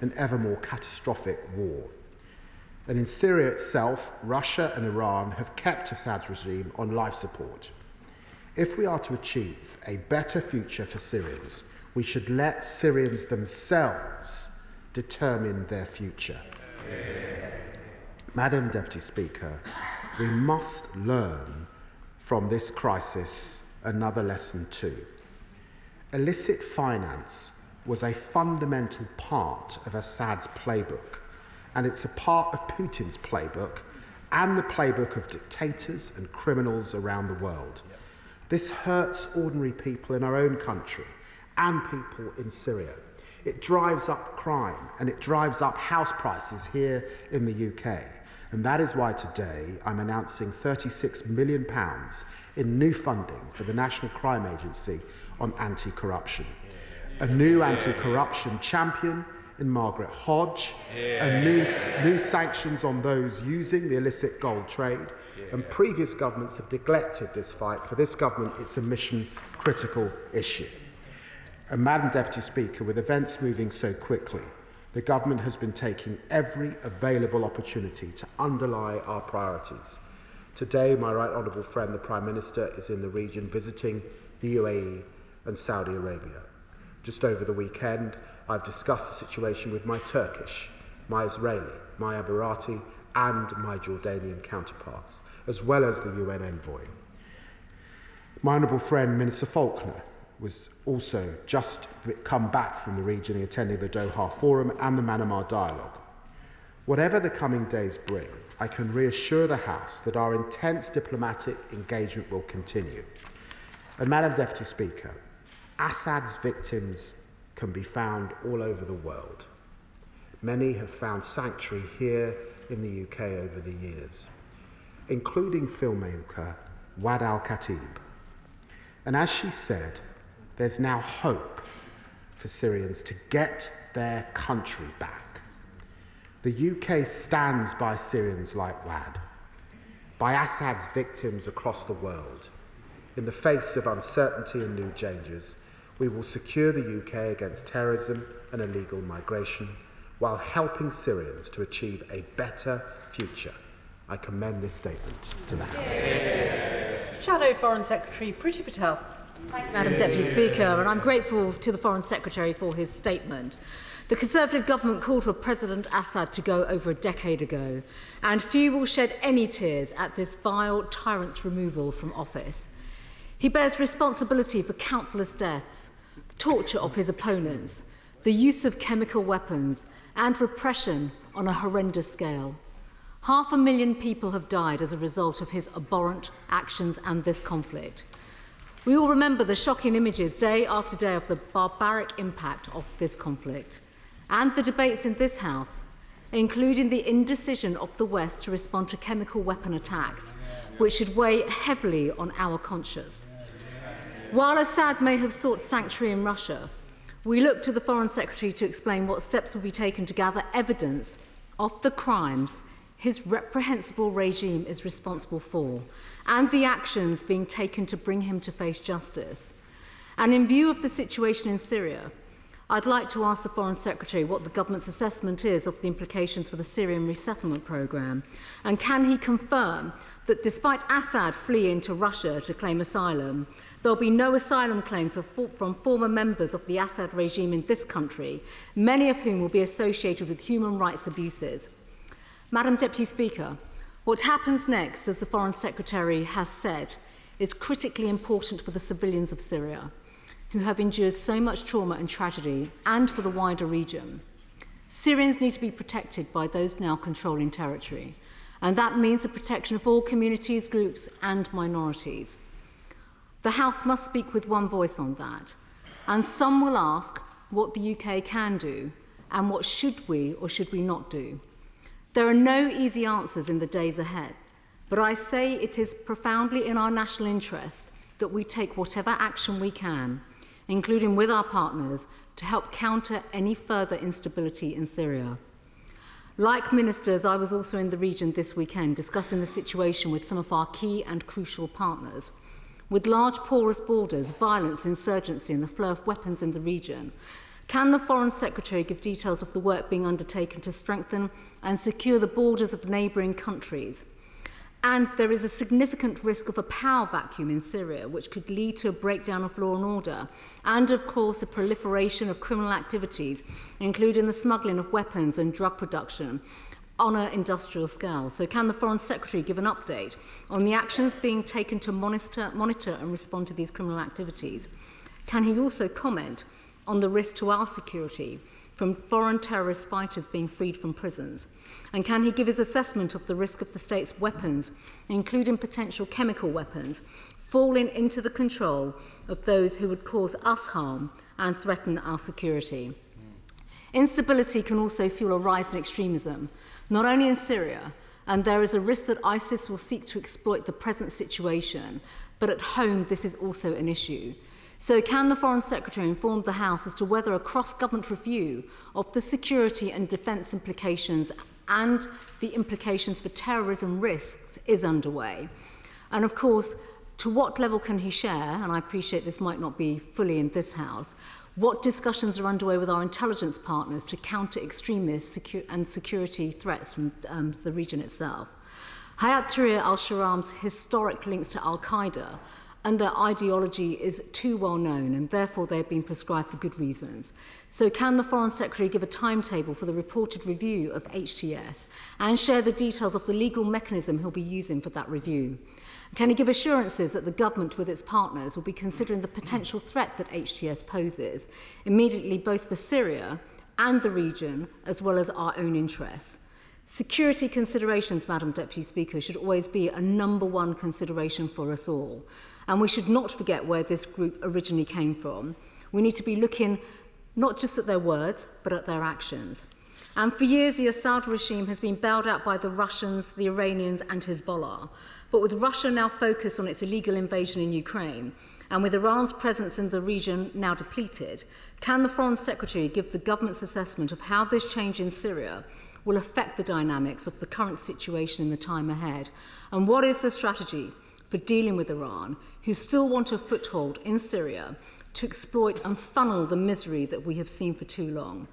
an ever more catastrophic war. And in Syria itself, Russia and Iran have kept Assad's regime on life support. If we are to achieve a better future for Syrians, we should let Syrians themselves determine their future. Madam Deputy Speaker, we must learn from this crisis another lesson too. Illicit finance was a fundamental part of Assad's playbook, and it's a part of Putin's playbook and the playbook of dictators and criminals around the world. This hurts ordinary people in our own country and people in Syria. It drives up crime and it drives up house prices here in the UK. And that is why today I'm announcing £36 million in new funding for the National Crime Agency on anti-corruption. A new anti-corruption champion in Margaret Hodge, and new sanctions on those using the illicit gold trade. And previous governments have neglected this fight. For this government, it's a mission-critical issue. And Madam Deputy Speaker, with events moving so quickly, the government has been taking every available opportunity to underlie our priorities. Today, my right honourable friend, the Prime Minister, is in the region visiting the UAE and Saudi Arabia. Just over the weekend, I've discussed the situation with my Turkish, my Israeli, my Amaravati and my Jordanian counterparts, as well as the UN envoy. My honourable friend, Minister Faulkner, was also just come back from the region attending the Doha Forum and the Myanmar Dialogue. Whatever the coming days bring, I can reassure the House that our intense diplomatic engagement will continue. And Madam Deputy Speaker, Assad's victims can be found all over the world. Many have found sanctuary here in the UK over the years, including filmmaker Wad al-Khatib. And as she said, there's now hope for Syrians to get their country back. The UK stands by Syrians like Wad, by Assad's victims across the world. In the face of uncertainty and new changes, we will secure the UK against terrorism and illegal migration while helping Syrians to achieve a better future. I commend this statement to the House. Shadow Foreign Secretary Priti Patel. Thank you, Madam Deputy Speaker, and I'm grateful to the Foreign Secretary for his statement. The Conservative government called for President Assad to go over a decade ago, and few will shed any tears at this vile tyrant's removal from office. He bears responsibility for countless deaths, torture of his opponents, the use of chemical weapons, and repression on a horrendous scale. 500,000 people have died as a result of his abhorrent actions and this conflict. We all remember the shocking images day after day of the barbaric impact of this conflict, and the debates in this House, including the indecision of the West to respond to chemical weapon attacks, which should weigh heavily on our conscience. While Assad may have sought sanctuary in Russia, we look to the Foreign Secretary to explain what steps will be taken to gather evidence of the crimes his reprehensible regime is responsible for, and the actions being taken to bring him to face justice. And in view of the situation in Syria, I'd like to ask the Foreign Secretary what the government's assessment is of the implications for the Syrian resettlement programme, and can he confirm that despite Assad fleeing to Russia to claim asylum, there will be no asylum claims from former members of the Assad regime in this country, many of whom will be associated with human rights abuses. Madam Deputy Speaker, what happens next, as the Foreign Secretary has said, is critically important for the civilians of Syria, who have endured so much trauma and tragedy, and for the wider region. Syrians need to be protected by those now controlling territory, and that means the protection of all communities, groups and minorities. The House must speak with one voice on that, and some will ask what the UK can do and what should we or should we not do. There are no easy answers in the days ahead, but I say it is profoundly in our national interest that we take whatever action we can, including with our partners, to help counter any further instability in Syria. Like ministers, I was also in the region this weekend discussing the situation with some of our key and crucial partners. With large porous borders, violence, insurgency and the flow of weapons in the region, Can the Foreign Secretary give details of the work being undertaken to strengthen and secure the borders of neighbouring countries? And there is a significant risk of a power vacuum in Syria, which could lead to a breakdown of law and order, and of course a proliferation of criminal activities, including the smuggling of weapons and drug production on an industrial scale. So can the Foreign Secretary give an update on the actions being taken to monitor and respond to these criminal activities? Can he also comment on the risk to our security from foreign terrorist fighters being freed from prisons? And can he give his assessment of the risk of the state's weapons, including potential chemical weapons, falling into the control of those who would cause us harm and threaten our security? Instability can also fuel a rise in extremism, not only in Syria, and there is a risk that ISIS will seek to exploit the present situation, but at home this is also an issue. So can the Foreign Secretary inform the House as to whether a cross-government review of the security and defence implications and the implications for terrorism risks is underway? And of course, to what level can he share, and I appreciate this might not be fully in this House, what discussions are underway with our intelligence partners to counter extremist and security threats from the region itself? Hayat Tahrir al-Sharam's historic links to al-Qaeda and their ideology is too well known, and therefore they've been prescribed for good reasons. So can the Foreign Secretary give a timetable for the reported review of HTS and share the details of the legal mechanism he'll be using for that review? Can he give assurances that the government with its partners will be considering the potential threat that HTS poses immediately, both for Syria and the region, as well as our own interests? Security considerations, Madam Deputy Speaker, should always be a #1 consideration for us all. And we should not forget where this group originally came from. We need to be looking not just at their words, but at their actions. And for years, the Assad regime has been bailed out by the Russians, the Iranians, and Hezbollah. But with Russia now focused on its illegal invasion in Ukraine, and with Iran's presence in the region now depleted, can the Foreign Secretary give the government's assessment of how this change in Syria will affect the dynamics of the current situation in the time ahead? And what is the strategy for dealing with Iran, who still want a foothold in Syria to exploit and funnel the misery that we have seen for too long?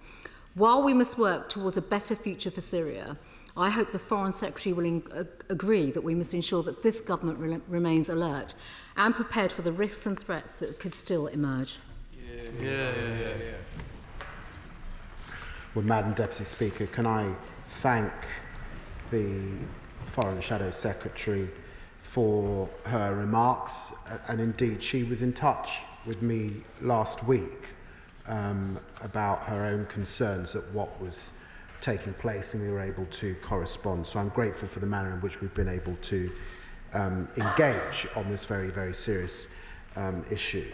While we must work towards a better future for Syria, I hope the Foreign Secretary will agree that we must ensure that this government remains alert and prepared for the risks and threats that could still emerge. Well, Madam Deputy Speaker, can I thank the Foreign Shadow Secretary for her remarks, and indeed she was in touch with me last week about her own concerns at what was taking place, and we were able to correspond. So I'm grateful for the manner in which we've been able to engage on this very, very serious issue.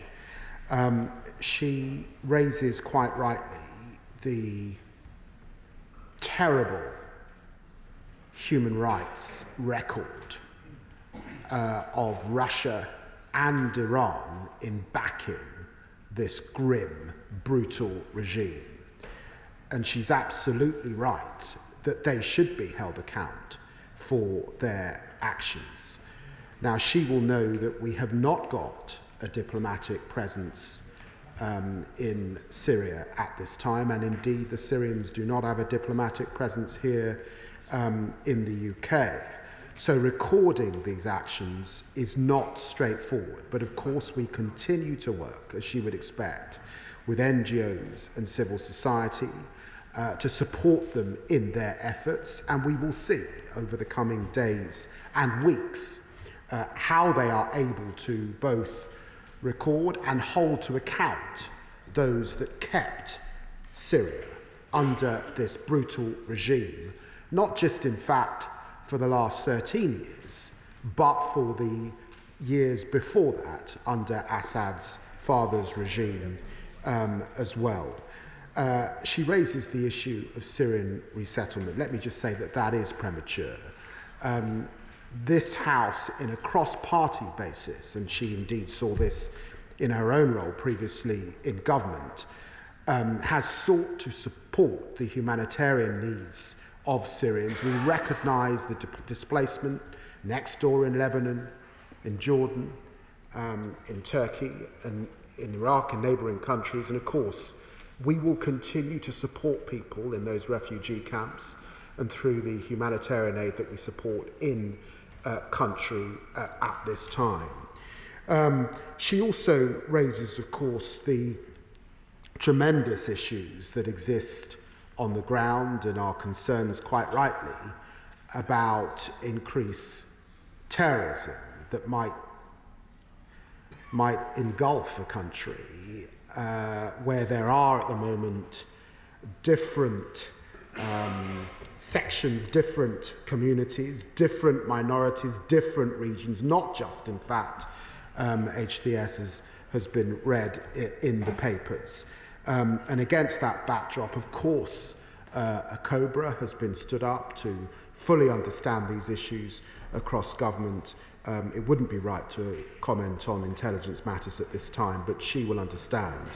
She raises quite rightly the terrible human rights record of Russia and Iran in backing this grim, brutal regime. And she's absolutely right that they should be held account for their actions. Now, she will know that we have not got a diplomatic presence in Syria at this time, and indeed the Syrians do not have a diplomatic presence here in the UK. So recording these actions is not straightforward, but of course we continue to work, as you would expect, with NGOs and civil society to support them in their efforts, and we will see over the coming days and weeks how they are able to both record and hold to account those that kept Syria under this brutal regime, not just in fact for the last 13 years, but for the years before that under Assad's father's regime as well. She raises the issue of Syrian resettlement. Let me just say that that is premature. This House, in a cross-party basis, and she indeed saw this in her own role previously in government, has sought to support the humanitarian needs of Syrians. We recognise the displacement next door in Lebanon, in Jordan, in Turkey, and in Iraq and neighbouring countries, and of course We will continue to support people in those refugee camps and through the humanitarian aid that we support in country at this time. She also raises, of course, the tremendous issues that exist on the ground and our concerns, quite rightly, about increased terrorism that might engulf a country where there are at the moment different sections, different communities, different minorities, different regions, not just, in fact, HDS has been read in the papers. And against that backdrop, of course, a COBRA has been stood up to fully understand these issues across government. It wouldn't be right to comment on intelligence matters at this time, but she will understand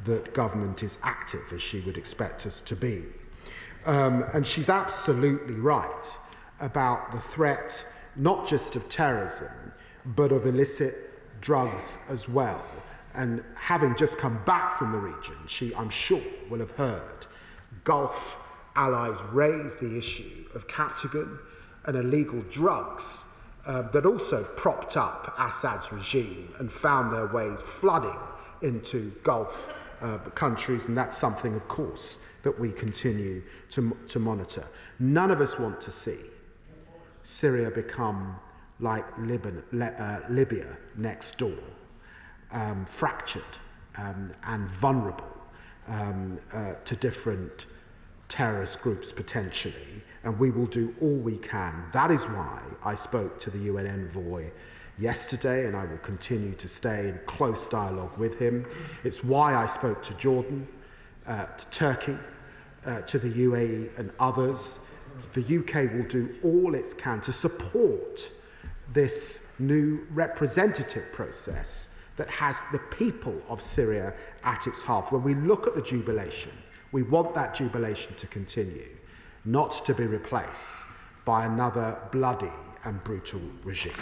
that government is active as she would expect us to be. And she's absolutely right about the threat, not just of terrorism, but of illicit drugs as well. And having just come back from the region, she, I'm sure, will have heard Gulf allies raise the issue of Captagon and illegal drugs that also propped up Assad's regime and found their ways flooding into Gulf countries, and that's something, of course, that we continue to monitor. None of us want to see Syria become like Libya next door, fractured and vulnerable to different terrorist groups potentially, and we will do all we can. That is why I spoke to the UN envoy yesterday, and I will continue to stay in close dialogue with him. It's why I spoke to Jordan, to Turkey, to the UAE and others. The UK will do all it can to support this new representative process that has the people of Syria at its heart. When we look at the jubilation, we want that jubilation to continue, not to be replaced by another bloody and brutal regime.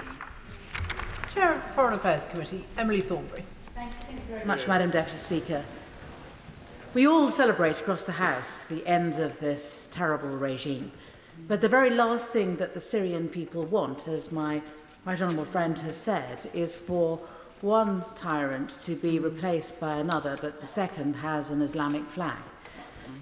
Chair of the Foreign Affairs Committee, Emily Thornberry. Thank you very much, Madam Deputy Speaker. We all celebrate across the House the end of this terrible regime, but the very last thing that the Syrian people want, as my right honourable friend has said, is for one tyrant to be replaced by another, but the second has an Islamic flag.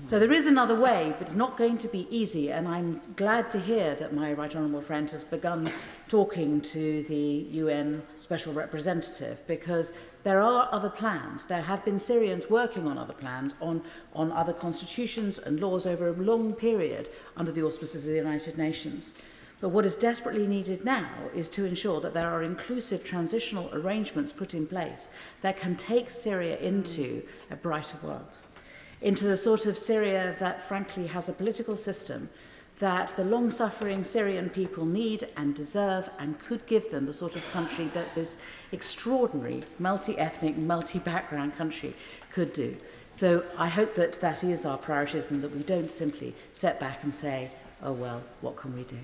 So there is another way, but it's not going to be easy, and I'm glad to hear that my right honourable friend has begun talking to the UN Special Representative, because there are other plans. There have been Syrians working on other plans, on other constitutions and laws over a long period under the auspices of the United Nations. But what is desperately needed now is to ensure that there are inclusive transitional arrangements put in place that can take Syria into a brighter world, into the sort of Syria that frankly has a political system that the long-suffering Syrian people need and deserve, and could give them the sort of country that this extraordinary multi-ethnic, multi-background country could do. So I hope that that is our priorities, and that we don't simply sit back and say, oh well, what can we do?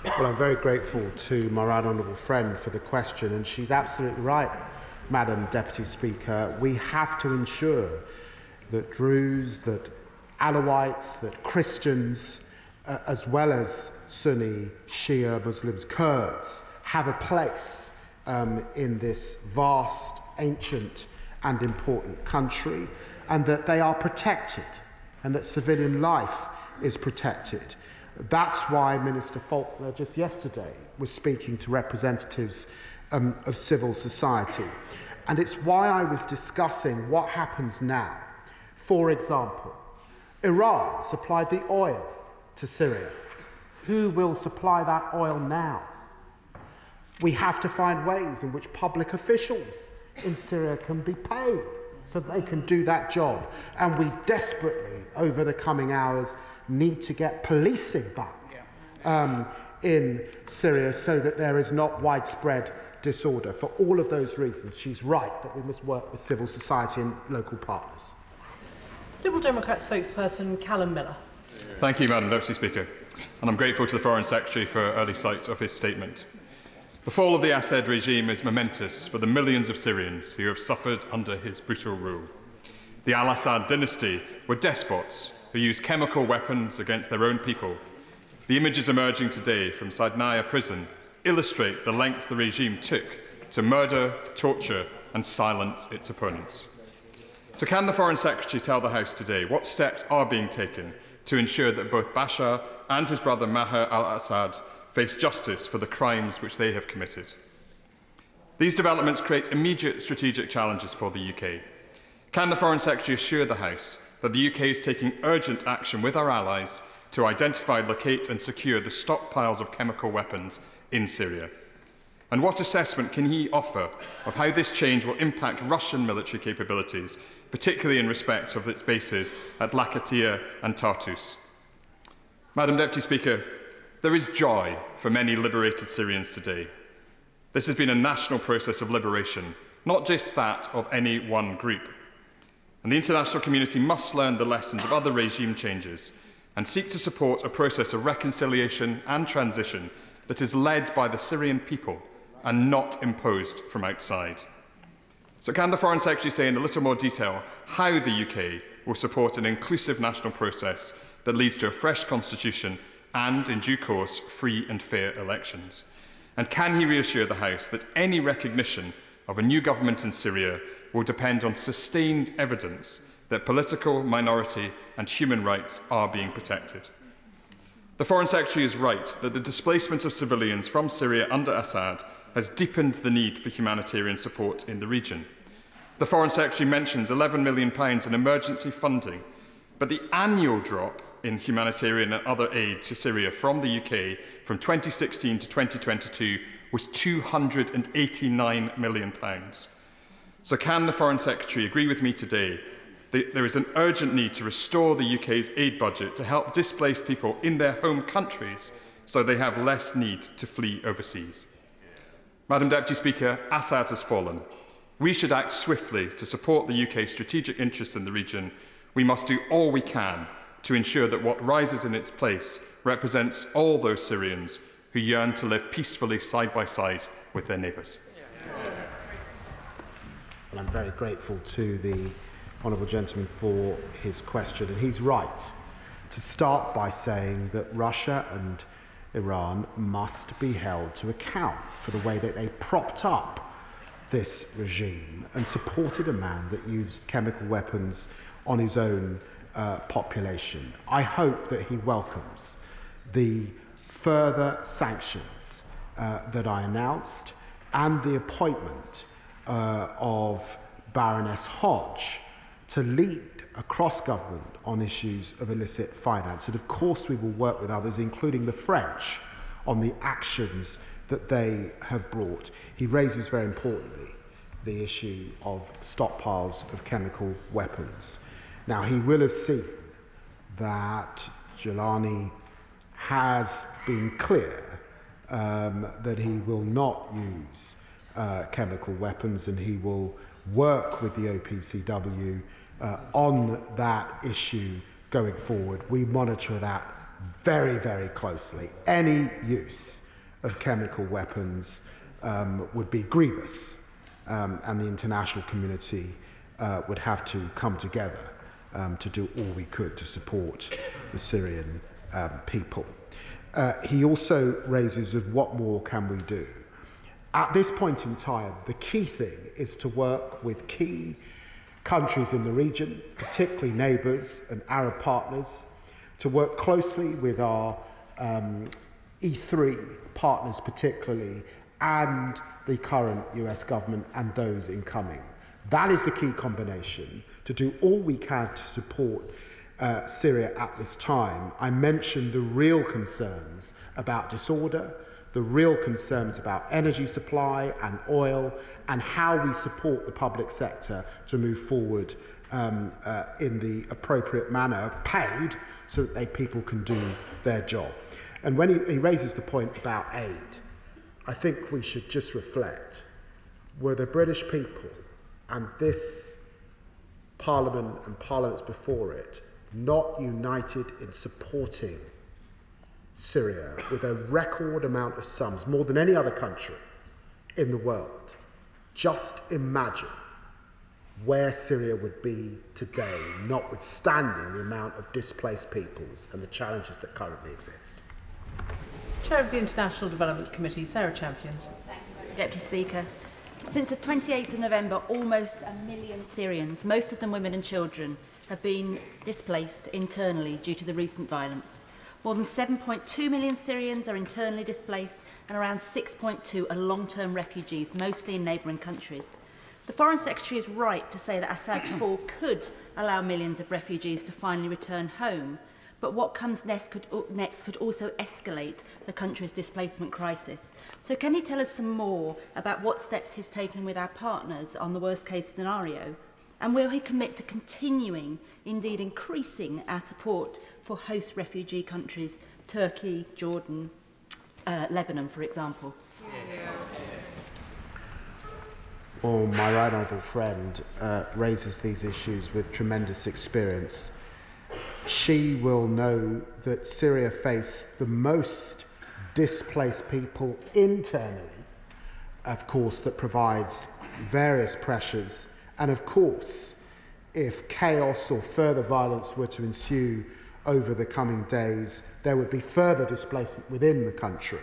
Well, I'm very grateful to my right honourable friend for the question, and she's absolutely right, Madam Deputy Speaker. We have to ensure that Druze, that Alawites, that Christians, as well as Sunni, Shia, Muslims, Kurds, have a place in this vast, ancient and important country, and that they are protected, and that civilian life is protected. That's why Minister Faulkner just yesterday was speaking to representatives of civil society. And it's why I was discussing what happens now. For example, Iran supplied the oil to Syria. Who will supply that oil now? We have to find ways in which public officials in Syria can be paid so that they can do that job. And we desperately, over the coming hours, need to get policing back in Syria so that there is not widespread disorder. For all of those reasons, she's right that we must work with civil society and local partners. Liberal Democrat spokesperson Callum Miller. Thank you, Madam Deputy Speaker, and I'm grateful to the Foreign Secretary for early sight of his statement. The fall of the Assad regime is momentous for the millions of Syrians who have suffered under his brutal rule. The al-Assad dynasty were despots who used chemical weapons against their own people. The images emerging today from Saidnaya prison illustrate the lengths the regime took to murder, torture and silence its opponents. So can the Foreign Secretary tell the House today what steps are being taken to ensure that both Bashar and his brother Maher al-Assad face justice for the crimes which they have committed? These developments create immediate strategic challenges for the UK. Can the Foreign Secretary assure the House that the UK is taking urgent action with our allies to identify, locate and secure the stockpiles of chemical weapons in Syria? And what assessment can he offer of how this change will impact Russian military capabilities, particularly in respect of its bases at Latakia and Tartus? Madam Deputy Speaker, there is joy for many liberated Syrians today. This has been a national process of liberation, not just that of any one group. And the international community must learn the lessons of other regime changes and seek to support a process of reconciliation and transition that is led by the Syrian people and not imposed from outside. So can the Foreign Secretary say in a little more detail how the UK will support an inclusive national process that leads to a fresh constitution and, in due course, free and fair elections? And can he reassure the House that any recognition of a new government in Syria will depend on sustained evidence that political, minority and human rights are being protected? The Foreign Secretary is right that the displacement of civilians from Syria under Assad has deepened the need for humanitarian support in the region. The Foreign Secretary mentions £11 million in emergency funding, but the annual drop in humanitarian and other aid to Syria from the UK from 2016 to 2022 was £289 million. So can the Foreign Secretary agree with me today that there is an urgent need to restore the UK's aid budget to help displaced people in their home countries so they have less need to flee overseas? Madam Deputy Speaker, Assad has fallen. We should act swiftly to support the UK's strategic interests in the region. We must do all we can to ensure that what rises in its place represents all those Syrians who yearn to live peacefully side by side with their neighbours. Well, I'm very grateful to the honourable gentleman for his question, and he's right to start by saying that Russia and Iran must be held to account for the way that they propped up this regime and supported a man that used chemical weapons on his own population. I hope that he welcomes the further sanctions that I announced and the appointment of Baroness Hodge to lead across government on issues of illicit finance. And of course we will work with others, including the French, on the actions that they have brought. He raises very importantly the issue of stockpiles of chemical weapons. Now, he will have seen that Giuliani has been clear that he will not use chemical weapons, and he will work with the OPCW on that issue going forward. We monitor that very, very closely. Any use of chemical weapons would be grievous, and the international community would have to come together to do all we could to support the Syrian people. He also raises of what more can we do. At this point in time, the key thing is to work with key countries in the region, particularly neighbours and Arab partners, to work closely with our E3 partners particularly, and the current US government and those incoming. That is the key combination, to do all we can to support Syria at this time. I mentioned the real concerns about disorder, the real concerns about energy supply and oil, and how we support the public sector to move forward in the appropriate manner, paid, so that people can do their job. And when he raises the point about aid, I think we should just reflect, were the British people and this Parliament and Parliaments before it not united in supporting Syria with a record amount of sums, more than any other country, in the world. Just imagine where Syria would be today, notwithstanding the amount of displaced peoples and the challenges that currently exist. Chair of the International Development Committee, Sarah Champion. Thank you, Deputy Speaker. Since the 28th of November, almost 1 million Syrians, most of them women and children, have been displaced internally due to the recent violence. More than 7.2 million Syrians are internally displaced and around 6.2 are long-term refugees, mostly in neighbouring countries. The Foreign Secretary is right to say that Assad's fall could allow millions of refugees to finally return home, but what comes next could also escalate the country's displacement crisis. So can he tell us some more about what steps he's taken with our partners on the worst-case scenario? And will he commit to continuing, indeed increasing, our support for host refugee countries, Turkey, Jordan, Lebanon, for example? Well, my right honourable friend raises these issues with tremendous experience. She will know that Syria faced the most displaced people internally, of course, that provides various pressures. And of course, if chaos or further violence were to ensue over the coming days, there would be further displacement within the country.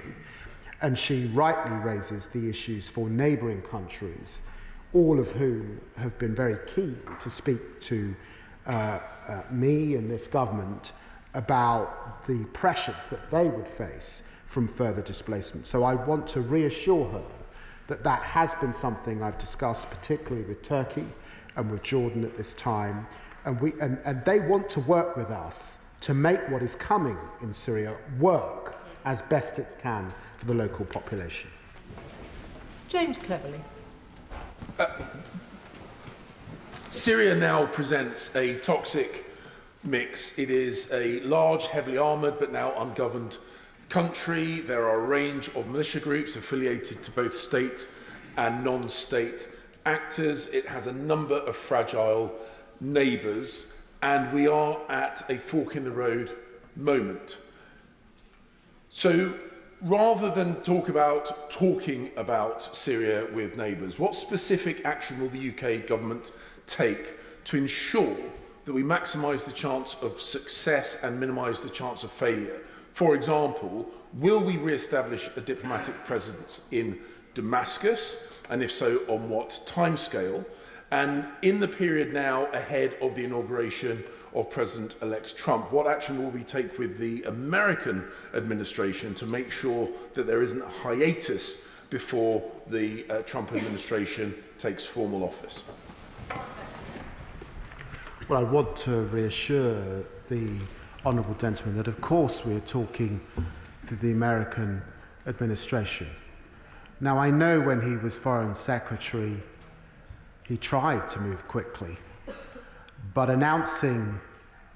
And she rightly raises the issues for neighbouring countries, all of whom have been very keen to speak to me and this government about the pressures that they would face from further displacement. So I want to reassure her that that has been something I've discussed, particularly with Turkey and with Jordan at this time, and they want to work with us to make what is coming in Syria work as best it can for the local population. James Cleverly. Syria now presents a toxic mix. It is a large, heavily armoured but now ungoverned country. There are a range of militia groups affiliated to both state and non-state actors. It has a number of fragile neighbours, and we are at a fork in the road moment. So rather than talking about Syria with neighbours, what specific action will the UK government take to ensure that we maximise the chance of success and minimise the chance of failure? For example, will we re-establish a diplomatic presence in Damascus, and if so, on what timescale? And in the period now ahead of the inauguration of President-elect Trump, what action will we take with the American administration to make sure that there isn't a hiatus before the Trump administration takes formal office? Well, I want to reassure the honourable gentleman that, of course, we are talking to the American administration. Now, I know when he was Foreign Secretary, he tried to move quickly, but announcing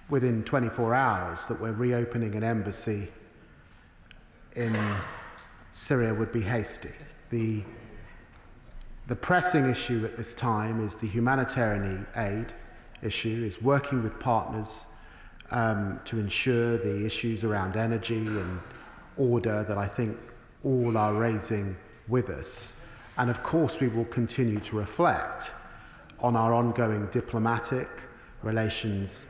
within 24 hours that we're reopening an embassy in Syria would be hasty. The pressing issue at this time is the humanitarian aid issue, is working with partners to ensure the issues around energy and order that I think all are raising with us. And of course we will continue to reflect on our ongoing diplomatic relations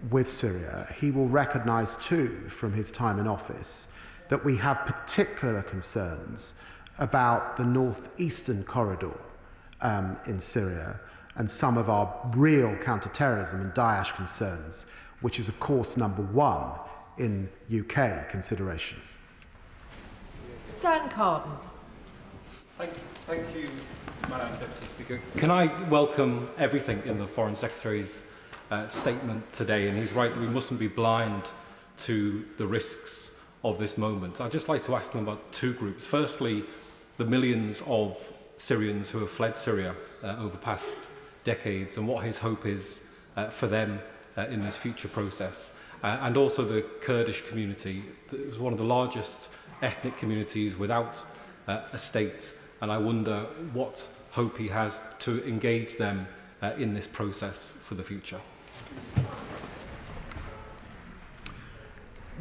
with Syria. He will recognise too from his time in office that we have particular concerns about the northeastern corridor in Syria and some of our real counter-terrorism and Daesh concerns, which is of course number one in UK considerations. Dan Carden. Thank you, Madam Deputy Speaker. Can I welcome everything in the Foreign Secretary's statement today, and he's right that we mustn't be blind to the risks of this moment. I'd just like to ask him about two groups. Firstly, the millions of Syrians who have fled Syria over past decades, and what his hope is for them in this future process. And also the Kurdish community. It was one of the largest ethnic communities without a state, and I wonder what hope he has to engage them in this process for the future.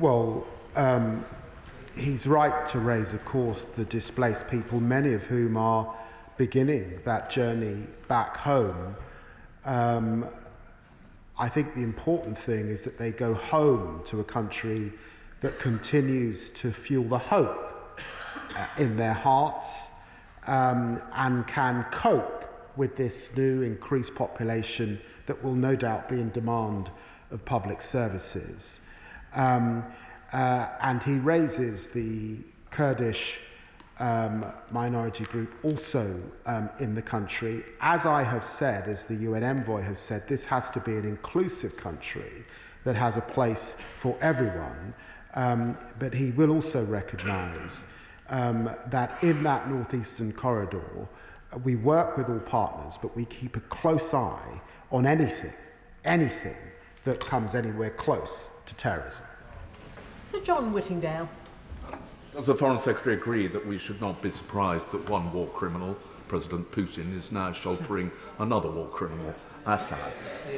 Well, he's right to raise, of course, the displaced people, many of whom are beginning that journey back home. I think the important thing is that they go home to a country that continues to fuel the hope in their hearts and can cope with this new increased population that will no doubt be in demand of public services. And he raises the Kurdish minority group also in the country. As I have said, as the UN envoy has said, this has to be an inclusive country that has a place for everyone. But he will also recognise that in that northeastern corridor, we work with all partners, but we keep a close eye on anything that comes anywhere close to terrorism. Sir John Whittingdale. Does the Foreign Secretary agree that we should not be surprised that one war criminal, President Putin, is now sheltering another war criminal, Assad?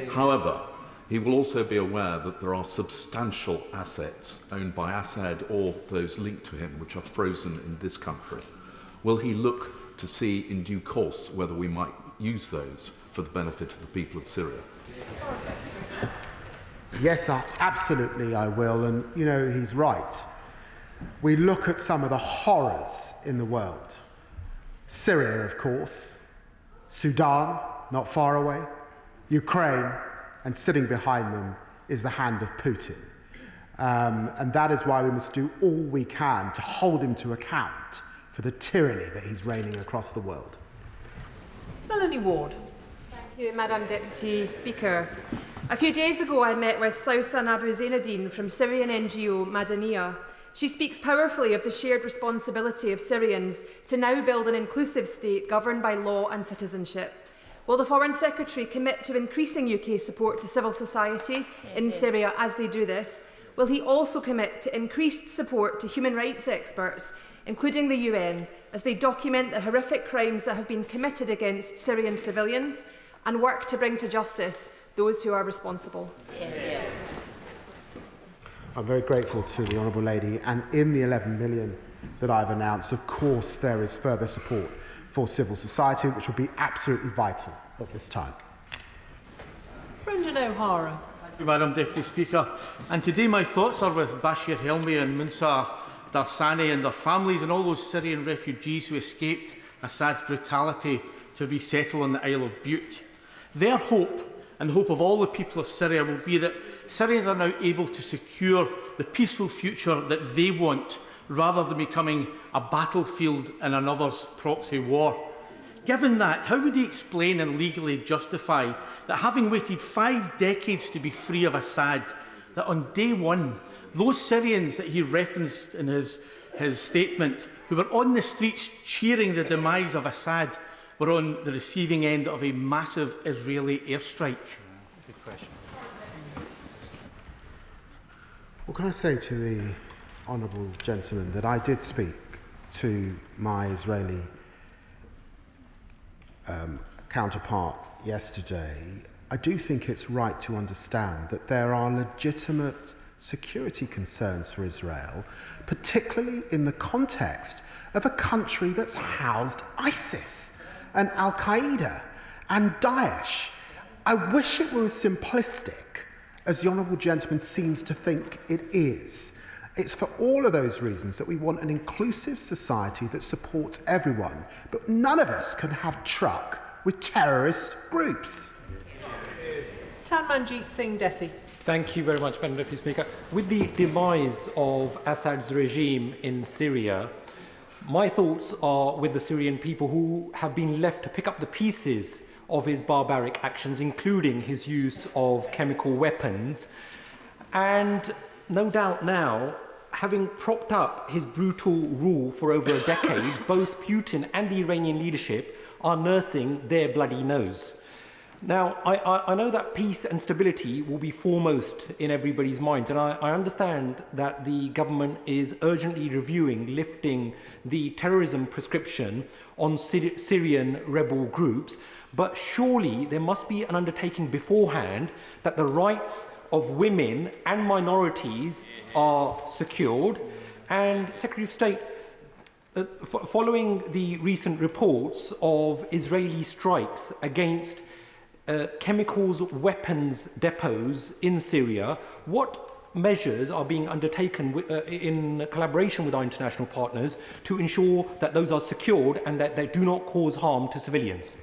However, he will also be aware that there are substantial assets owned by Assad or those linked to him which are frozen in this country. Will he look to see in due course whether we might use those for the benefit of the people of Syria? Yes, absolutely I will, and you know, he's right. We look at some of the horrors in the world. Syria, of course, Sudan, not far away, Ukraine, and sitting behind them is the hand of Putin. And that is why we must do all we can to hold him to account for the tyranny that he's reigning across the world. Melanie Ward. Thank you, Madam Deputy Speaker. A few days ago, I met with Sausan Abu Zainadine from Syrian NGO Madaniya. She speaks powerfully of the shared responsibility of Syrians to now build an inclusive state governed by law and citizenship. Will the Foreign Secretary commit to increasing UK support to civil society in Syria as they do this? Will he also commit to increased support to human rights experts, including the UN, as they document the horrific crimes that have been committed against Syrian civilians and work to bring to justice those who are responsible? I'm very grateful to the Honourable Lady, and in the 11 million that I've announced, of course, there is further support for civil society, which will be absolutely vital at this time. Brendan O'Hara. Thank you, Madam Deputy Speaker. And today my thoughts are with Bashir Helmi and Musa Darsani and their families and all those Syrian refugees who escaped Assad's brutality to resettle on the Isle of Bute. Their hope, and the hope of all the people of Syria, will be that Syrians are now able to secure the peaceful future that they want, rather than becoming a battlefield in another's proxy war. Given that, how would he explain and legally justify that, having waited 5 decades to be free of Assad, that on day one, those Syrians that he referenced in his statement, who were on the streets cheering the demise of Assad, were on the receiving end of a massive Israeli airstrike? Good question. What can I say to the honourable gentleman that I did speak to my Israeli counterpart yesterday? I do think it's right to understand that there are legitimate security concerns for Israel, particularly in the context of a country that's housed ISIS and Al-Qaeda and Daesh. I wish it were as simplistic as the honourable gentleman seems to think it is. It's for all of those reasons that we want an inclusive society that supports everyone, but none of us can have truck with terrorist groups. Tanmanjeet Singh Desi. Thank you very much, Madam Deputy Speaker. With the demise of Assad's regime in Syria, my thoughts are with the Syrian people who have been left to pick up the pieces of his barbaric actions, including his use of chemical weapons. And no doubt now, having propped up his brutal rule for over a decade, both Putin and the Iranian leadership are nursing their bloody nose. Now, I know that peace and stability will be foremost in everybody's minds, and I understand that the government is urgently reviewing lifting the terrorism prescription on Syrian rebel groups, but surely there must be an undertaking beforehand that the rights of women and minorities are secured, And Secretary of State, following the recent reports of Israeli strikes against chemicals weapons depots in Syria, what measures are being undertaken in collaboration with our international partners to ensure that those are secured and that they do not cause harm to civilians?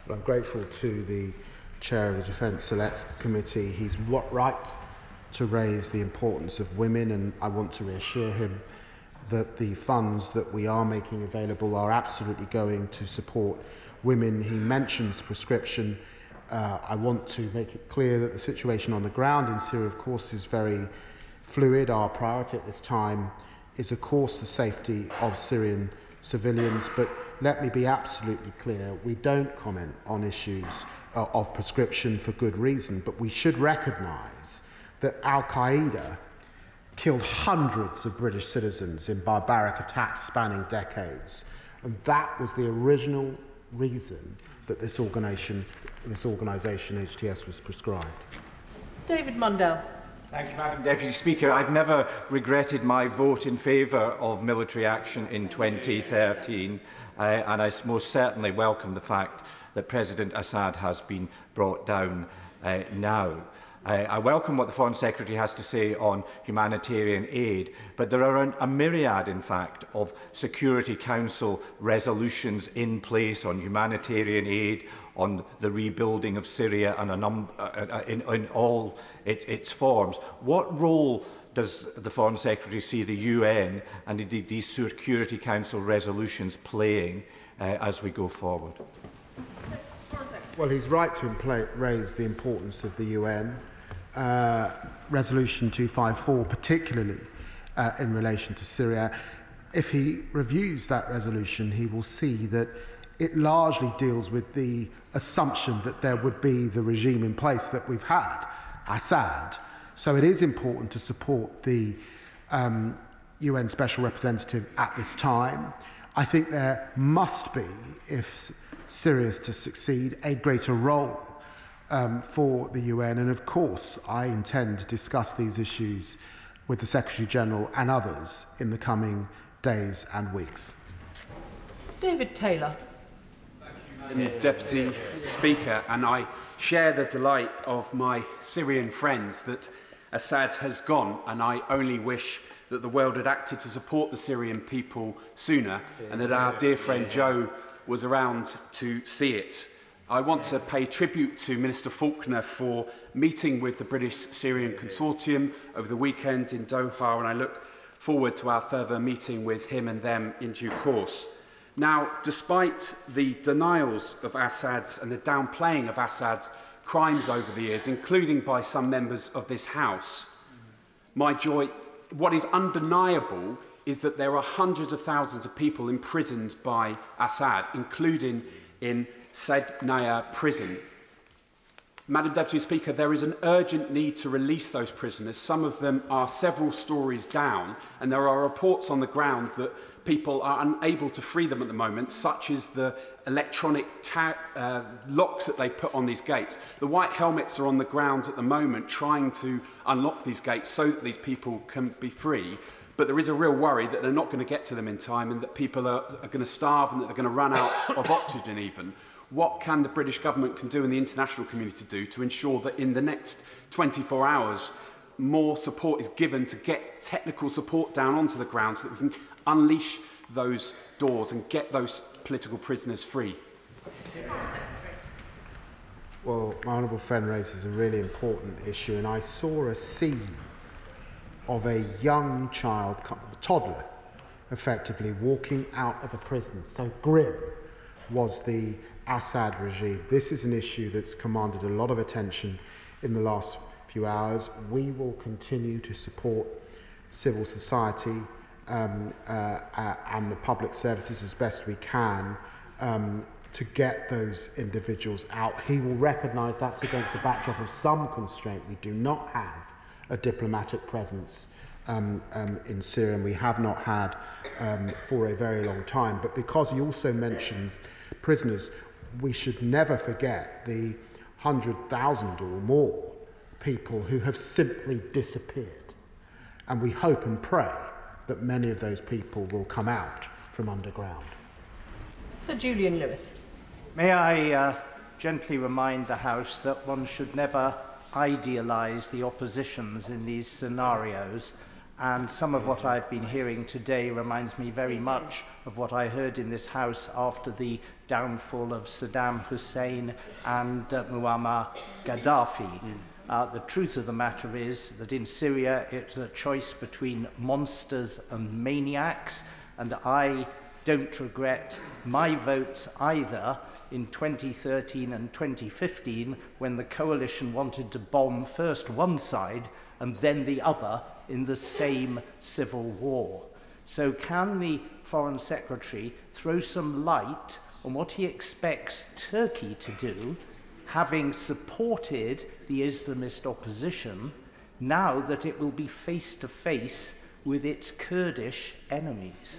Well, I'm grateful to the Chair of the Defence Select Committee. He's right to raise the importance of women, and I want to reassure him that the funds that we are making available are absolutely going to support women. He mentions prescription. I want to make it clear that the situation on the ground in Syria, of course, is very fluid. Our priority at this time is, of course, the safety of Syrian civilians, but let me be absolutely clear, we don't comment on issues of prescription for good reason, but we should recognise that Al-Qaeda killed hundreds of British citizens in barbaric attacks spanning decades, and that was the original reason that this organisation, HTS, was prescribed. David Mundell. Thank you, Madam Deputy Speaker. I've never regretted my vote in favour of military action in 2013, and I most certainly welcome the fact that President Assad has been brought down now. I welcome what the Foreign Secretary has to say on humanitarian aid, but there are a myriad, in fact, of Security Council resolutions in place on humanitarian aid, on the rebuilding of Syria and in all its forms. What role does the Foreign Secretary see the UN and indeed these Security Council resolutions playing as we go forward? Well, he's right to raise the importance of the UN. Resolution 254, particularly in relation to Syria. If he reviews that resolution, he will see that it largely deals with the assumption that there would be the regime in place that we've had, Assad. So it is important to support the UN Special Representative at this time. I think there must be, if Syria is to succeed, a greater role for the UN, and of course I intend to discuss these issues with the Secretary-General and others in the coming days and weeks. David Taylor. Thank you, Madam Deputy Speaker, and I share the delight of my Syrian friends that Assad has gone, and I only wish that the world had acted to support the Syrian people sooner, and that our dear friend Joe was around to see it. I want to pay tribute to Minister Faulkner for meeting with the British-Syrian Consortium over the weekend in Doha, and I look forward to our further meeting with him and them in due course. Now, despite the denials of Assad's and the downplaying of Assad's crimes over the years, including by some members of this House, what is undeniable is that there are hundreds of thousands of people imprisoned by Assad, including in Sednaya prison. Madam Deputy Speaker, there is an urgent need to release those prisoners. Some of them are several stories down, and there are reports on the ground that people are unable to free them at the moment, such as the electronic locks that they put on these gates. The white helmets are on the ground at the moment trying to unlock these gates so that these people can be free. But there is a real worry that they're not going to get to them in time, and that people are going to starve and that they're going to run out of oxygen even. What can the British government can do and the international community do to ensure that in the next 24 hours more support is given to get technical support down onto the ground so that we can unleash those doors and get those political prisoners free? Well, my honourable friend raises a really important issue, and I saw a scene of a young child, toddler, effectively walking out of a prison. So grim was the Assad regime. This is an issue that's commanded a lot of attention in the last few hours. We will continue to support civil society and the public services as best we can to get those individuals out. He will recognise that's against the backdrop of some constraint. We do not have a diplomatic presence in Syria, and we have not had for a very long time. But because he also mentions prisoners, we should never forget the 100,000 or more people who have simply disappeared. And we hope and pray that many of those people will come out from underground. Sir Julian Lewis. May I gently remind the House that one should never idealise the oppositions in these scenarios, and some of what I've been hearing today reminds me very much of what I heard in this House after the downfall of Saddam Hussein and Muammar Gaddafi. The truth of the matter is that in Syria it's a choice between monsters and maniacs, and I don't regret my votes either in 2013 and 2015 when the coalition wanted to bomb first one side and then the other in the same civil war. So can the Foreign Secretary throw some light on what he expects Turkey to do, having supported the Islamist opposition, now that it will be face to face with its Kurdish enemies?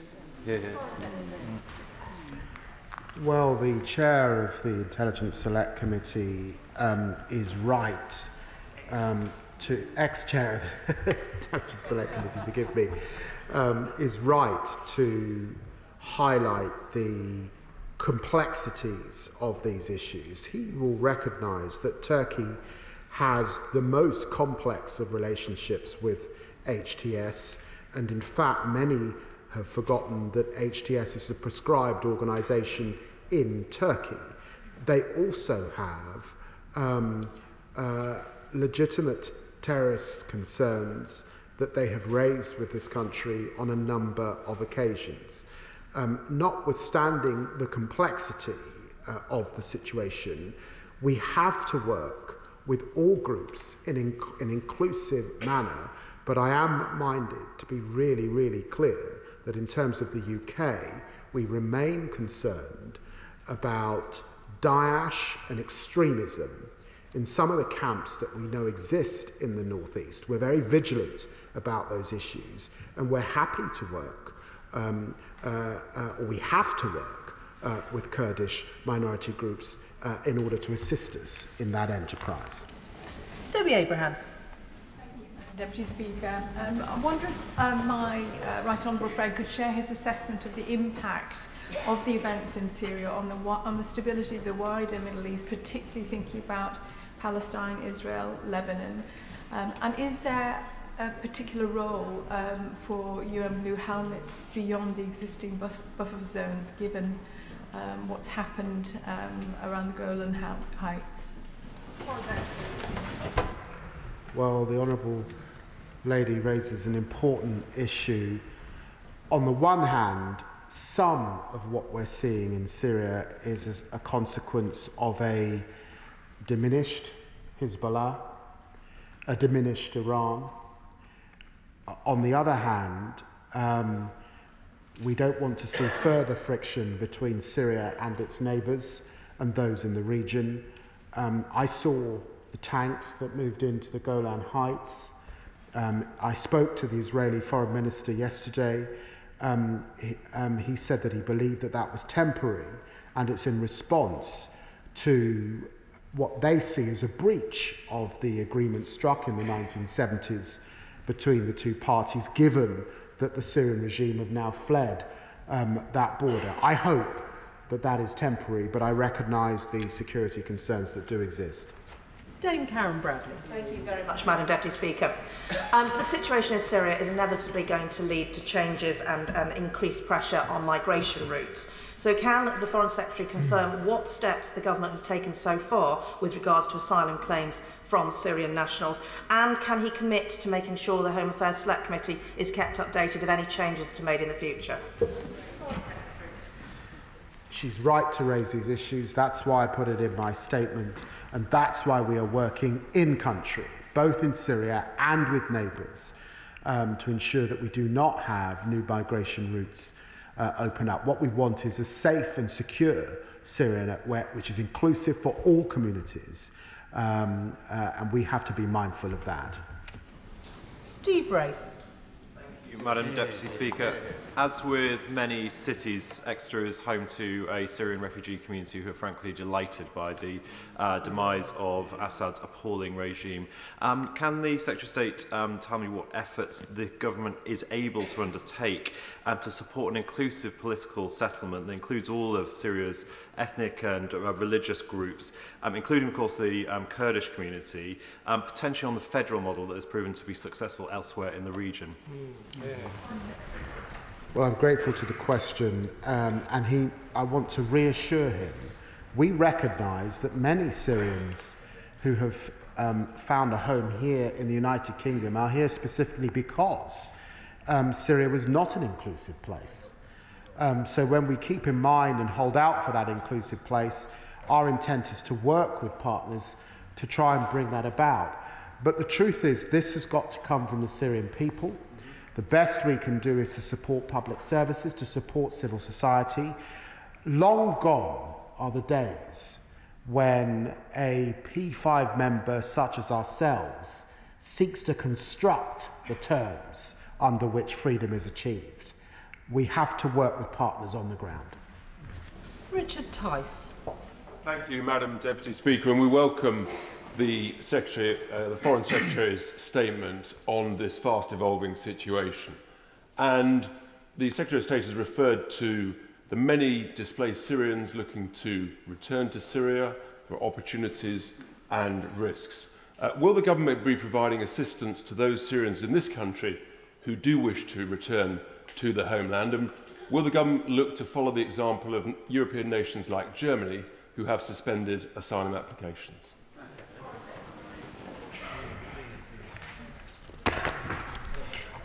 Well, the chair of the Intelligence Select Committee is right ex-chair of the Intelligence Select Committee, forgive me, is right to highlight the complexities of these issues. He will recognise that Turkey has the most complex of relationships with HTS, and in fact many have forgotten that HTS is a prescribed organisation in Turkey. They also have legitimate terrorist concerns that they have raised with this country on a number of occasions. Notwithstanding the complexity of the situation, we have to work with all groups in an inclusive manner, but I am minded to be really, really clear that in terms of the UK, we remain concerned about Daesh and extremism in some of the camps that we know exist in the northeast. We're very vigilant about those issues, and we're happy to work, or we have to work with Kurdish minority groups in order to assist us in that enterprise. Debbie Abrahams. Deputy Speaker, I wonder if my Right Honourable friend could share his assessment of the impact of the events in Syria on the stability of the wider Middle East, particularly thinking about Palestine, Israel, Lebanon. And is there a particular role for UN Blue Helmets beyond the existing buffer zones, given what's happened around the Golan Heights? Well, the Honourable Lady raises an important issue. On the one hand, some of what we're seeing in Syria is as a consequence of a diminished Hezbollah, a diminished Iran. On the other hand, we don't want to see further friction between Syria and its neighbours and those in the region. I saw the tanks that moved into the Golan Heights. I spoke to the Israeli Foreign Minister yesterday. He said that he believed that that was temporary, and it's in response to what they see as a breach of the agreement struck in the 1970s between the two parties, given that the Syrian regime have now fled that border. I hope that that is temporary, but I recognise the security concerns that do exist. Dame Karen Bradley. Thank you very much, Madam Deputy Speaker. The situation in Syria is inevitably going to lead to changes and increased pressure on migration routes. So can the Foreign Secretary confirm what steps the government has taken so far with regards to asylum claims from Syrian nationals? And can he commit to making sure the Home Affairs Select Committee is kept updated of any changes to be made in the future? She's right to raise these issues. That's why I put it in my statement, and that's why we are working in country, both in Syria and with neighbours, to ensure that we do not have new migration routes open up. What we want is a safe and secure Syria which is inclusive for all communities, and we have to be mindful of that. Steve Race. Thank Madam Deputy Speaker. As with many cities, Exeter is home to a Syrian refugee community who are frankly delighted by the demise of Assad's appalling regime. Can the Secretary of State tell me what efforts the government is able to undertake to support an inclusive political settlement that includes all of Syria's ethnic and religious groups, including, of course, the Kurdish community, potentially on the federal model that has proven to be successful elsewhere in the region? Well, I'm grateful to the question, and I want to reassure him. We recognise that many Syrians who have found a home here in the United Kingdom are here specifically because Syria was not an inclusive place. So when we keep in mind and hold out for that inclusive place, our intent is to work with partners to try and bring that about. But the truth is, this has got to come from the Syrian people. The best we can do is to support public services, to support civil society. Long gone are the days when a P5 member such as ourselves seeks to construct the terms under which freedom is achieved. We have to work with partners on the ground. Richard Tice. Thank you, Madam Deputy Speaker, and we welcome the Foreign Secretary's statement on this fast-evolving situation. And the Secretary of State has referred to the many displaced Syrians looking to return to Syria for opportunities and risks. Will the government be providing assistance to those Syrians in this country who do wish to return to the homeland? And will the government look to follow the example of European nations like Germany, who have suspended asylum applications?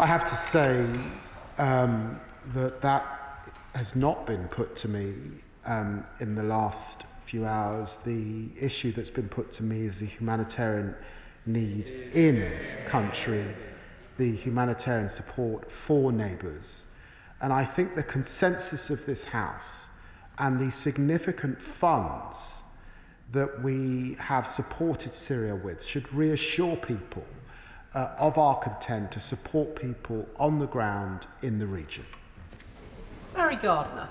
I have to say that has not been put to me in the last few hours. The issue that's been put to me is the humanitarian need in country, the humanitarian support for neighbours. And I think the consensus of this House and the significant funds that we have supported Syria with should reassure people of our content to support people on the ground in the region. Barry Gardner.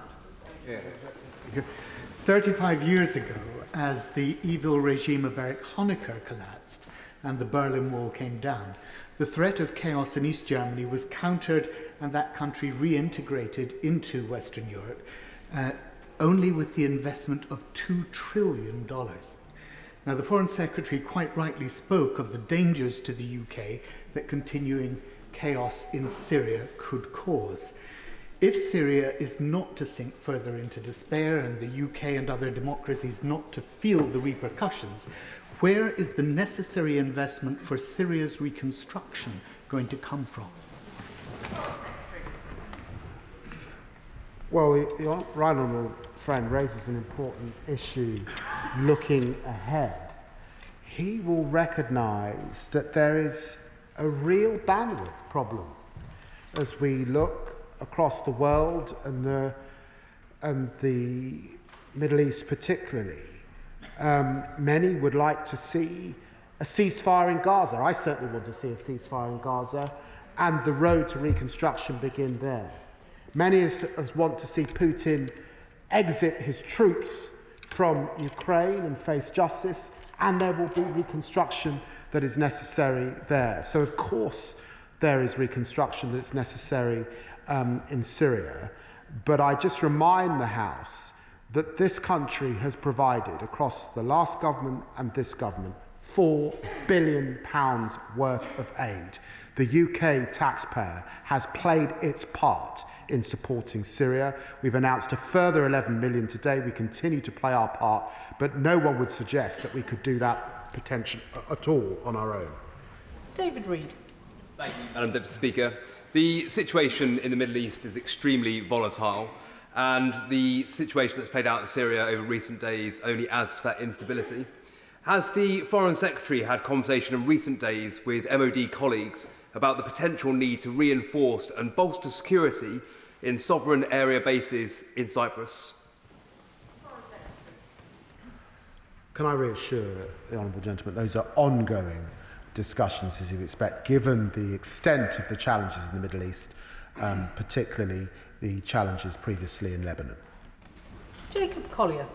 35 years ago, as the evil regime of Erich Honecker collapsed and the Berlin Wall came down, the threat of chaos in East Germany was countered and that country reintegrated into Western Europe only with the investment of $2 trillion. Now, the Foreign Secretary quite rightly spoke of the dangers to the UK that continuing chaos in Syria could cause. If Syria is not to sink further into despair and the UK and other democracies not to feel the repercussions, where is the necessary investment for Syria's reconstruction going to come from? Well, the right honourable friend raises an important issue looking ahead. He will recognise that there is a real bandwidth problem as we look across the world and the Middle East particularly. Many would like to see a ceasefire in Gaza. I certainly want to see a ceasefire in Gaza and the road to reconstruction begin there. Many of us want to see Putin exit his troops from Ukraine and face justice, and there will be reconstruction that is necessary there. So, of course, there is reconstruction that is necessary in Syria. But I just remind the House that this country has provided, across the last government and this government, £4 billion worth of aid. The UK taxpayer has played its part in supporting Syria. We've announced a further 11 million today. We continue to play our part, but no one would suggest that we could do that potential at all on our own. David Reid. Thank you, Madam Deputy Speaker. The situation in the Middle East is extremely volatile, and the situation that's played out in Syria over recent days only adds to that instability. Has the Foreign Secretary had conversation in recent days with MOD colleagues about the potential need to reinforce and bolster security in sovereign area bases in Cyprus? Can I reassure the honourable gentleman, those are ongoing discussions, as you'd expect, given the extent of the challenges in the Middle East, particularly the challenges previously in Lebanon. Jacob Collier.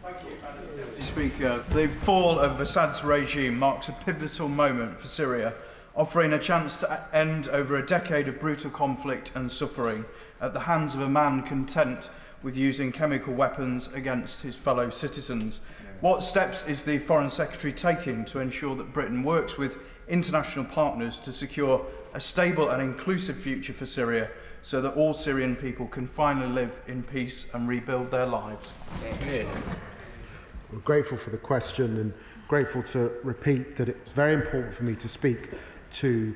Thank you, Madam Deputy Speaker. The fall of Assad's regime marks a pivotal moment for Syria, offering a chance to end over a decade of brutal conflict and suffering at the hands of a man content with using chemical weapons against his fellow citizens. What steps is the Foreign Secretary taking to ensure that Britain works with international partners to secure a stable and inclusive future for Syria so that all Syrian people can finally live in peace and rebuild their lives? We're grateful for the question and grateful to repeat that it's very important for me to speak to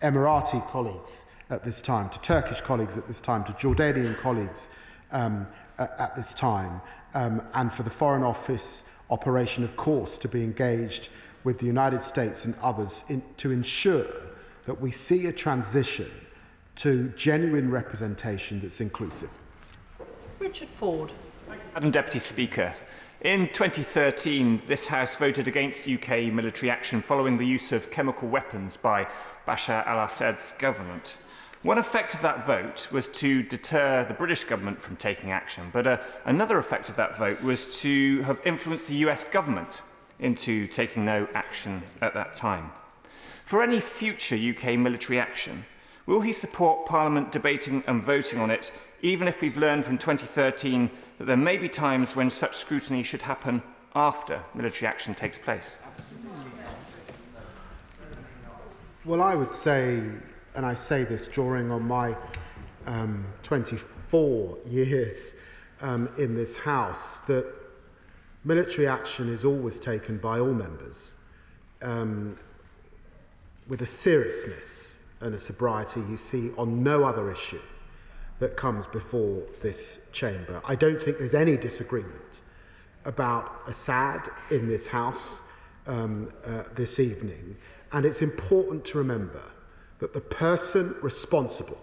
Emirati colleagues at this time, to Turkish colleagues at this time, to Jordanian colleagues at this time, and for the Foreign Office operation, of course, to be engaged with the United States and others to ensure that we see a transition to genuine representation that's inclusive. Richard Ford. Madam Deputy Speaker, in 2013, this House voted against UK military action following the use of chemical weapons by Bashar al-Assad's government. One effect of that vote was to deter the British government from taking action, but another effect of that vote was to have influenced the US government into taking no action at that time. For any future UK military action, will he support Parliament debating and voting on it, even if we've learned from 2013 that there may be times when such scrutiny should happen after military action takes place? Well, I would say, and I say this drawing on my 24 years in this House, that military action is always taken by all members with a seriousness and a sobriety you see on no other issue that comes before this chamber. I don't think there's any disagreement about Assad in this House this evening, and it's important to remember that the person responsible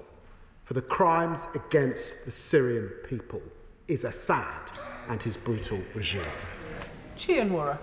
for the crimes against the Syrian people is Assad and his brutal regime. Chian Warra.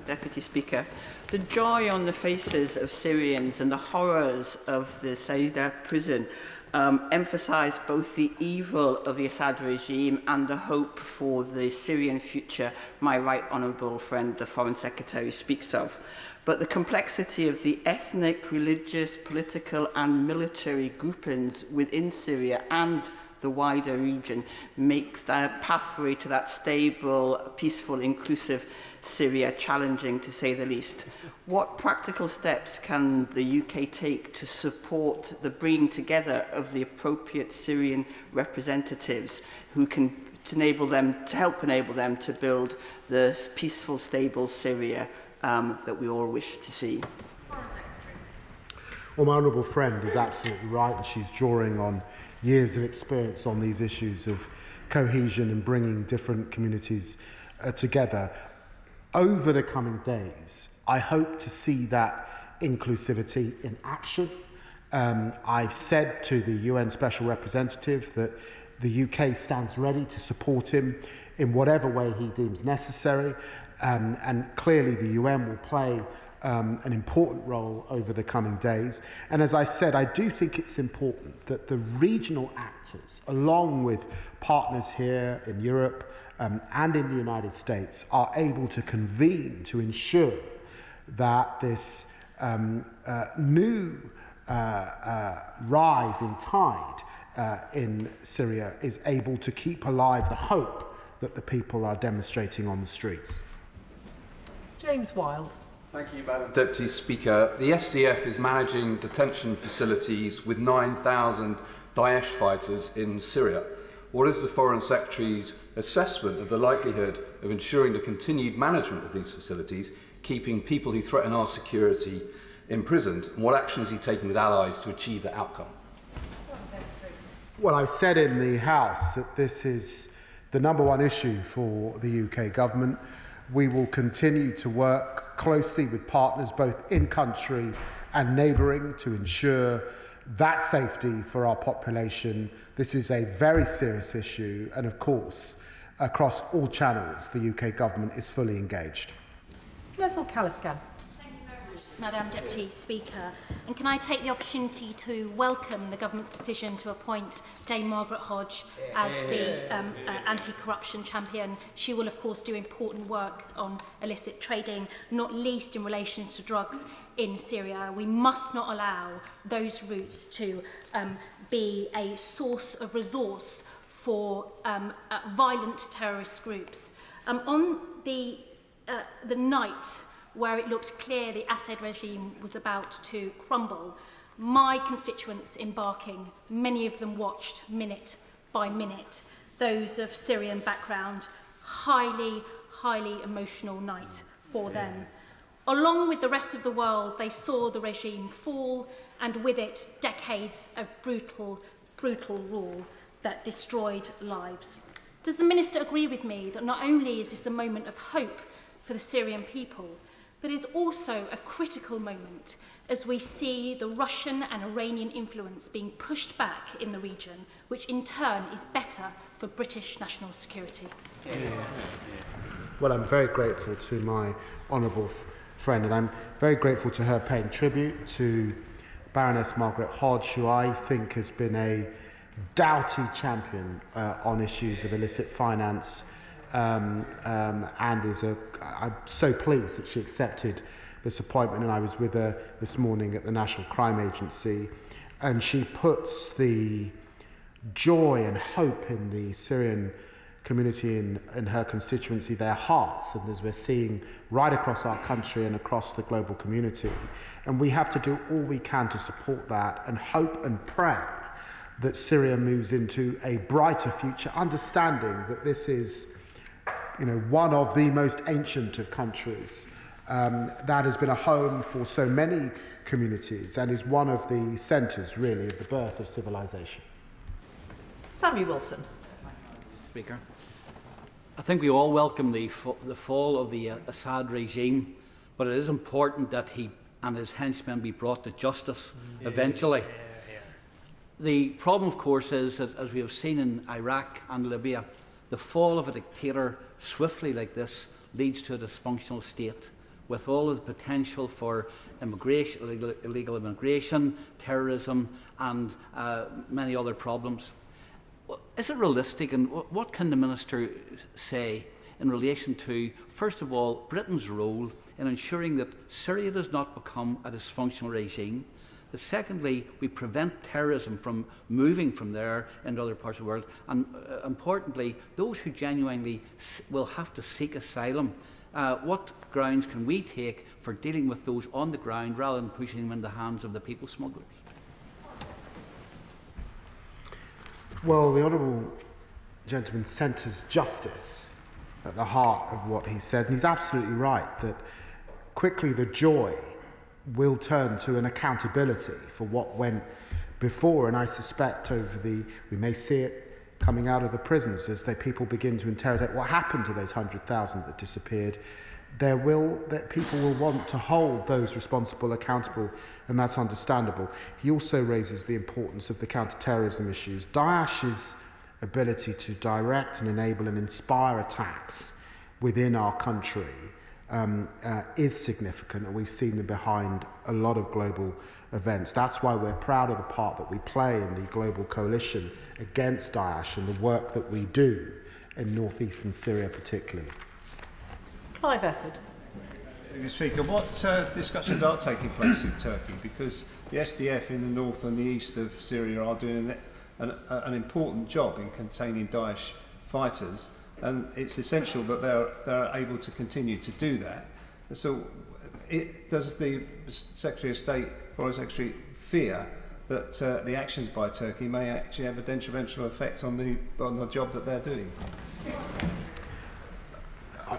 Deputy Speaker, the joy on the faces of Syrians and the horrors of the Syria prison emphasise both the evil of the Assad regime and the hope for the Syrian future my right honourable friend, the Foreign Secretary, speaks of. But the complexity of the ethnic, religious, political and military groupings within Syria and the wider region make the pathway to that stable, peaceful, inclusive Syria challenging, to say the least. What practical steps can the UK take to support the bringing together of the appropriate Syrian representatives who can help enable them to build the peaceful, stable Syria that we all wish to see? Well, my honourable friend is absolutely right, and she's drawing on years of experience on these issues of cohesion and bringing different communities together. Over the coming days, I hope to see that inclusivity in action. I've said to the UN Special Representative that the UK stands ready to support him in whatever way he deems necessary, and clearly the UN will play an important role over the coming days. And as I said, I do think it's important that the regional actors, along with partners here in Europe and in the United States, are able to convene to ensure that this new rise in tide in Syria is able to keep alive the hope that the people are demonstrating on the streets. James Wilde. Thank you, Madam Deputy Speaker. The SDF is managing detention facilities with 9,000 Daesh fighters in Syria. What is the Foreign Secretary's assessment of the likelihood of ensuring the continued management of these facilities, keeping people who threaten our security imprisoned, and what action is he taking with allies to achieve that outcome? Well, I've said in the House that this is the #1 issue for the UK government. We will continue to work closely with partners both in country and neighbouring to ensure that safety for our population. This is a very serious issue, and of course, across all channels, the UK government is fully engaged. Leslie Calliscan. Madam Deputy Speaker. And can I take the opportunity to welcome the government's decision to appoint Dame Margaret Hodge as the anti-corruption champion. She will, of course, do important work on illicit trading, not least in relation to drugs in Syria. We must not allow those routes to be a source of resource for violent terrorist groups. On the night where it looked clear the Assad regime was about to crumble, my constituents embarking, many of them watched minute by minute, those of Syrian background, highly emotional night for them. Along with the rest of the world, they saw the regime fall, and with it, decades of brutal rule that destroyed lives. Does the Minister agree with me that not only is this a moment of hope for the Syrian people, but is also a critical moment as we see the Russian and Iranian influence being pushed back in the region, which in turn is better for British national security? Well, I'm very grateful to my honourable friend, and I'm very grateful to her paying tribute to Baroness Margaret Hodge, who I think has been a doughty champion on issues of illicit finance, and I'm so pleased that she accepted this appointment, and I was with her this morning at the National Crime Agency, and she puts the joy and hope in the Syrian community in her constituency, their hearts, and as we're seeing right across our country and across the global community. And we have to do all we can to support that and hope and pray that Syria moves into a brighter future, understanding that this is, one of the most ancient of countries that has been a home for so many communities and is one of the centres, really, of the birth of civilization. Samuel Wilson. Speaker, I think we all welcome the fall of the Assad regime, but it is important that he and his henchmen be brought to justice eventually. The problem, of course, is that, as we have seen in Iraq and Libya, the fall of a dictator swiftly like this leads to a dysfunctional state, with all of the potential for immigration, illegal immigration, terrorism, and many other problems. Is it realistic, and what can the Minister say in relation to, first of all, Britain's role in ensuring that Syria does not become a dysfunctional regime, that secondly, we prevent terrorism from moving from there into other parts of the world, and importantly, those who genuinely will have to seek asylum, what grounds can we take for dealing with those on the ground rather than pushing them in the hands of the people smugglers? Well, the honourable gentleman centres justice at the heart of what he said, and he's absolutely right that quickly the joy will turn to an accountability for what went before, and I suspect we may see it coming out of the prisons as people begin to interrogate what happened to those 100,000 that disappeared. That people will want to hold those responsible accountable, and that's understandable. He also raises the importance of the counter-terrorism issues. Daesh's ability to direct and enable and inspire attacks within our country is significant, and we've seen them behind a lot of global events. That's why we're proud of the part that we play in the global coalition against Daesh and the work that we do in northeastern Syria particularly. Clive Efford. Mr. Speaker, what discussions are taking place with Turkey? Because the SDF in the north and the east of Syria are doing an important job in containing Daesh fighters, and it's essential that they're able to continue to do that. So does the Secretary of State, Foreign Secretary, fear that the actions by Turkey may actually have a detrimental effect on the job that they're doing?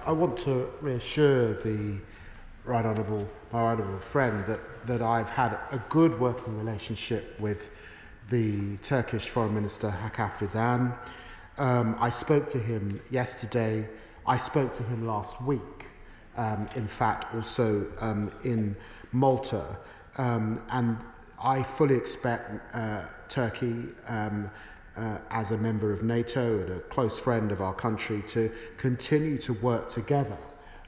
I want to reassure the my honourable friend that I've had a good working relationship with the Turkish Foreign Minister Hakan Fidan. I spoke to him yesterday. I spoke to him last week, in fact, also in Malta. And I fully expect Turkey, as a member of NATO and a close friend of our country, to continue to work together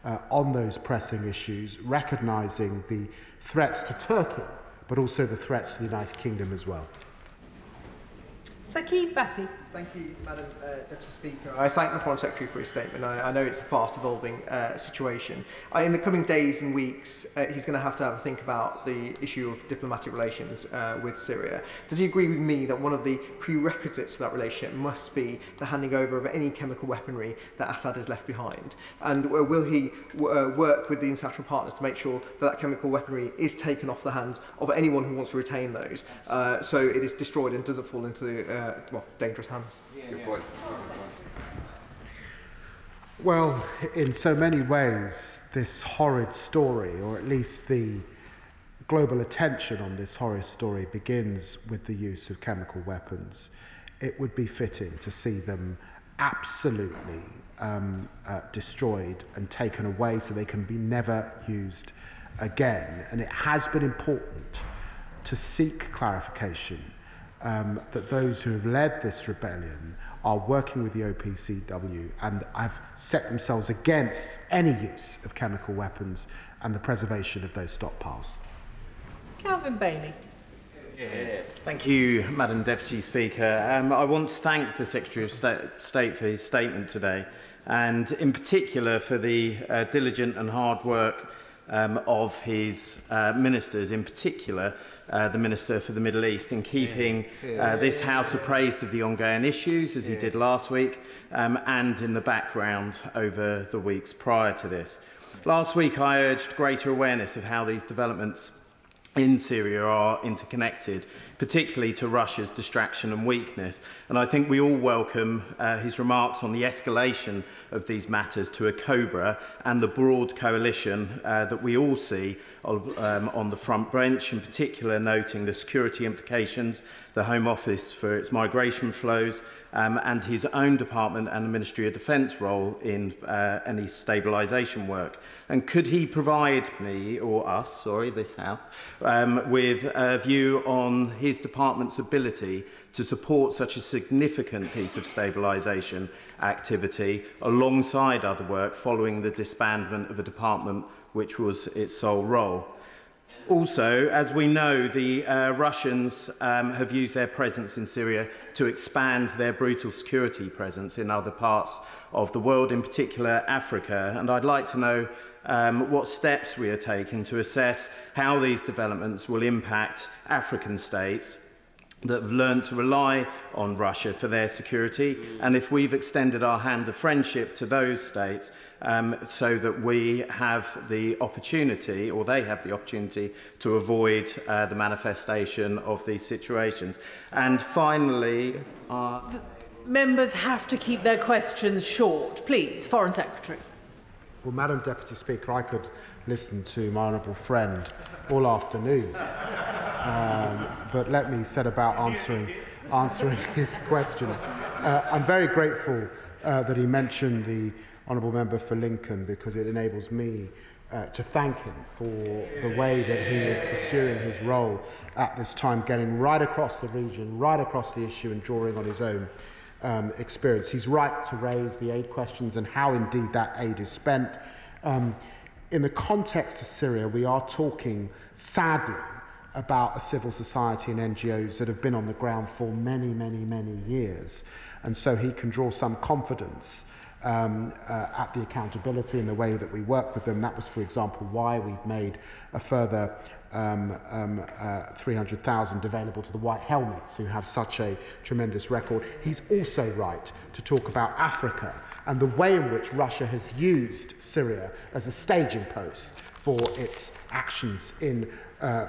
on those pressing issues, recognising the threats to Turkey, but also the threats to the United Kingdom as well. Saqib Bhatti. Thank you, Madam Deputy Speaker. I thank the Foreign Secretary for his statement. I know it's a fast-evolving situation. In the coming days and weeks, he's going to have a think about the issue of diplomatic relations with Syria. Does he agree with me that one of the prerequisites to that relationship must be the handing over of any chemical weaponry that Assad has left behind? And will he work with the international partners to make sure that that chemical weaponry is taken off the hands of anyone who wants to retain those, so it is destroyed and doesn't fall into dangerous hands? Good point. Well, in so many ways, this horrid story, or at least the global attention on this horrid story, begins with the use of chemical weapons. It would be fitting to see them absolutely destroyed and taken away so they can be never used again. And it has been important to seek clarification that those who have led this rebellion are working with the OPCW and have set themselves against any use of chemical weapons and the preservation of those stockpiles. Calvin Bailey. Thank you, Madam Deputy Speaker. I want to thank the Secretary of State for his statement today, and in particular for the diligent and hard work of his ministers, in particular the Minister for the Middle East, in keeping this House appraised of the ongoing issues, as he did last week, and in the background over the weeks prior to this. Last week I urged greater awareness of how these developments in Syria are interconnected, particularly to Russia's distraction and weakness. And I think we all welcome his remarks on the escalation of these matters to a cobra and the broad coalition that we all see on the front bench, in particular noting the security implications, the Home Office for its migration flows, and his own department and the Ministry of Defence role in any stabilisation work. And could he provide me, or us, sorry, this House, with a view on his department's ability to support such a significant piece of stabilisation activity alongside other work following the disbandment of a department which was its sole role? Also, as we know, the Russians have used their presence in Syria to expand their brutal security presence in other parts of the world, in particular Africa. And I'd like to know what steps we are taking to assess how these developments will impact African states that have learned to rely on Russia for their security, and if we've extended our hand of friendship to those states so that we have the opportunity, or they have the opportunity, to avoid the manifestation of these situations. And finally... Members have to keep their questions short. Please, Foreign Secretary. Well, Madam Deputy Speaker, I could listen to my honourable friend all afternoon. But let me set about answering his questions. I'm very grateful that he mentioned the Honourable Member for Lincoln, because it enables me to thank him for the way that he is pursuing his role at this time, getting right across the region, right across the issue, and drawing on his own experience. He's right to raise the aid questions and how indeed that aid is spent. In the context of Syria, we are talking, sadly, about a civil society and NGOs that have been on the ground for many, many, many years. And so he can draw some confidence at the accountability in the way that we work with them. That was, for example, why we've made a further 300,000 available to the White Helmets, who have such a tremendous record. He's also right to talk about Africa and the way in which Russia has used Syria as a staging post for its actions in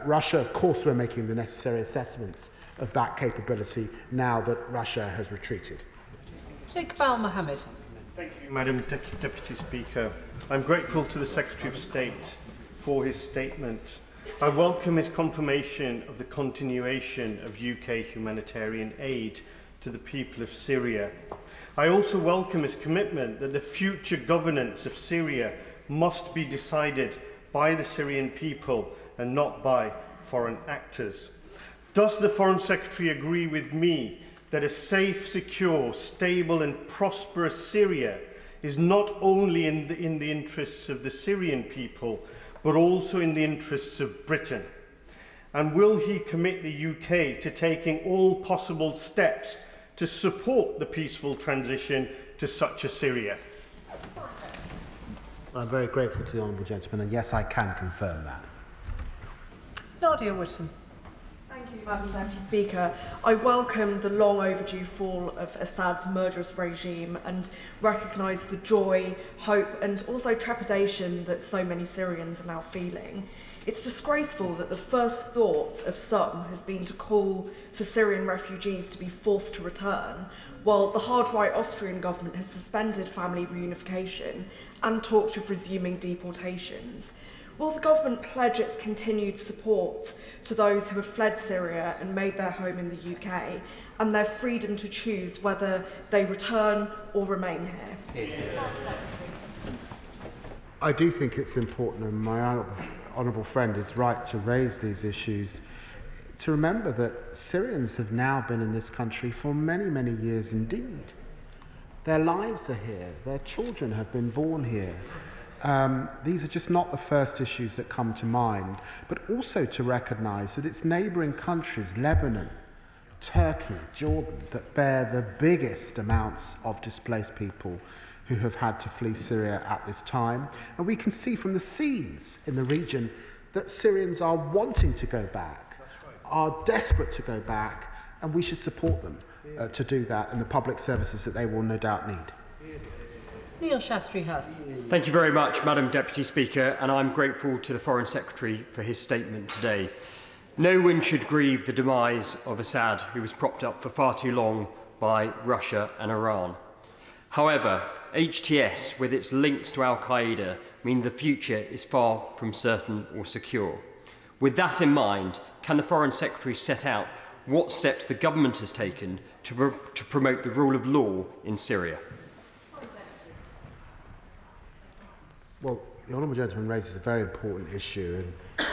Russia. Of course, we're making the necessary assessments of that capability now that Russia has retreated. Iqbal Mohammed. Thank you, Madam Deputy Speaker. I'm grateful to the Secretary of State for his statement. I welcome his confirmation of the continuation of UK humanitarian aid to the people of Syria. I also welcome his commitment that the future governance of Syria must be decided by the Syrian people and not by foreign actors. Does the Foreign Secretary agree with me that a safe, secure, stable and prosperous Syria is not only in the interests of the Syrian people, but also in the interests of Britain? And will he commit the UK to taking all possible steps to support the peaceful transition to such a Syria? I'm very grateful to the honourable gentleman, and yes, I can confirm that. Nadia Whitton. Thank you, Madam Deputy Speaker. I welcome the long overdue fall of Assad's murderous regime and recognise the joy, hope and also trepidation that so many Syrians are now feeling. It's disgraceful that the first thought of some has been to call for Syrian refugees to be forced to return, while the hard-right Austrian government has suspended family reunification and talked of resuming deportations. Will the government pledge its continued support to those who have fled Syria and made their home in the UK and their freedom to choose whether they return or remain here? I do think it's important, and my honourable friend is right to raise these issues, to remember that Syrians have now been in this country for many, many years indeed. Their lives are here, their children have been born here. These are just not the first issues that come to mind, but also to recognise that it's neighbouring countries, Lebanon, Turkey, Jordan, that bear the biggest amounts of displaced people who have had to flee Syria at this time. And we can see from the scenes in the region that Syrians are wanting to go back, are desperate to go back, and we should support them to do that and the public services that they will no doubt need. Neil Shastri-Hurst. Thank you very much, Madam Deputy Speaker, and I'm grateful to the Foreign Secretary for his statement today. No one should grieve the demise of Assad, who was propped up for far too long by Russia and Iran. However, HTS, with its links to Al-Qaeda, mean the future is far from certain or secure. With that in mind, can the Foreign Secretary set out what steps the government has taken to promote the rule of law in Syria? Well, the honourable gentleman raises a very important issue. And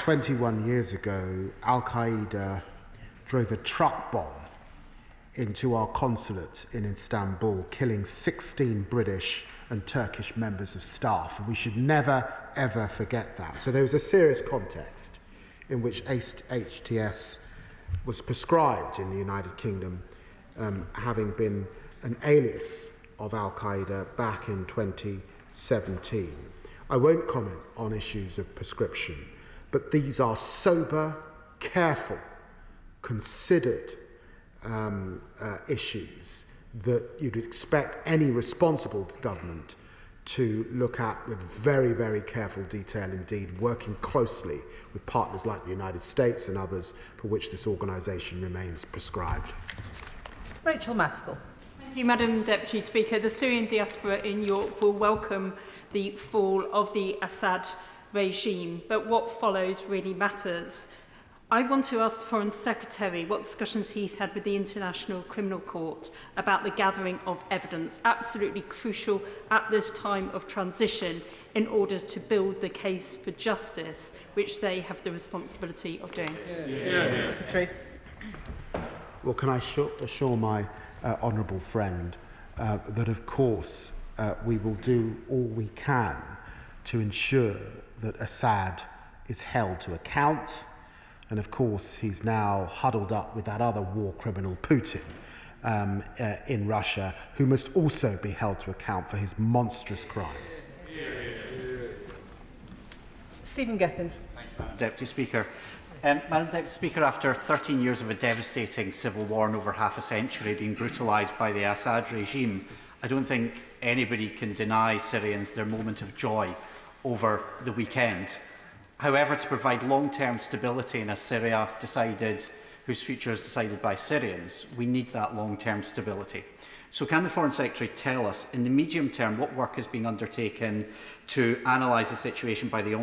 21 years ago, Al-Qaeda drove a truck bomb into our consulate in Istanbul, killing 16 British and Turkish members of staff. And we should never, ever forget that. So there was a serious context in which HTS was prescribed in the United Kingdom, having been an alias of Al-Qaeda back in 2017. I won't comment on issues of prescription, but these are sober, careful, considered issues that you'd expect any responsible government to look at with very, very careful detail indeed, working closely with partners like the United States and others for which this organisation remains prescribed. Rachel Maskell. Thank you, Madam Deputy Speaker. The Syrian diaspora in York will welcome the fall of the Assad regime, but what follows really matters. I want to ask the Foreign Secretary what discussions he's had with the International Criminal Court about the gathering of evidence, absolutely crucial at this time of transition in order to build the case for justice, which they have the responsibility of doing. Secretary. Well, can I assure my honourable friend that, of course, we will do all we can to ensure that Assad is held to account. And of course, he's now huddled up with that other war criminal, Putin, in Russia, who must also be held to account for his monstrous crimes. Stephen Gethins. Deputy Speaker. Madam Deputy Speaker, after 13 years of a devastating civil war and over half a century being brutalised by the Assad regime, I don't think anybody can deny Syrians their moment of joy over the weekend. However, to provide long-term stability in a Syria whose future is decided by Syrians, we need that long-term stability. So can the Foreign Secretary tell us, in the medium term, what work is being undertaken to analyse the situation by the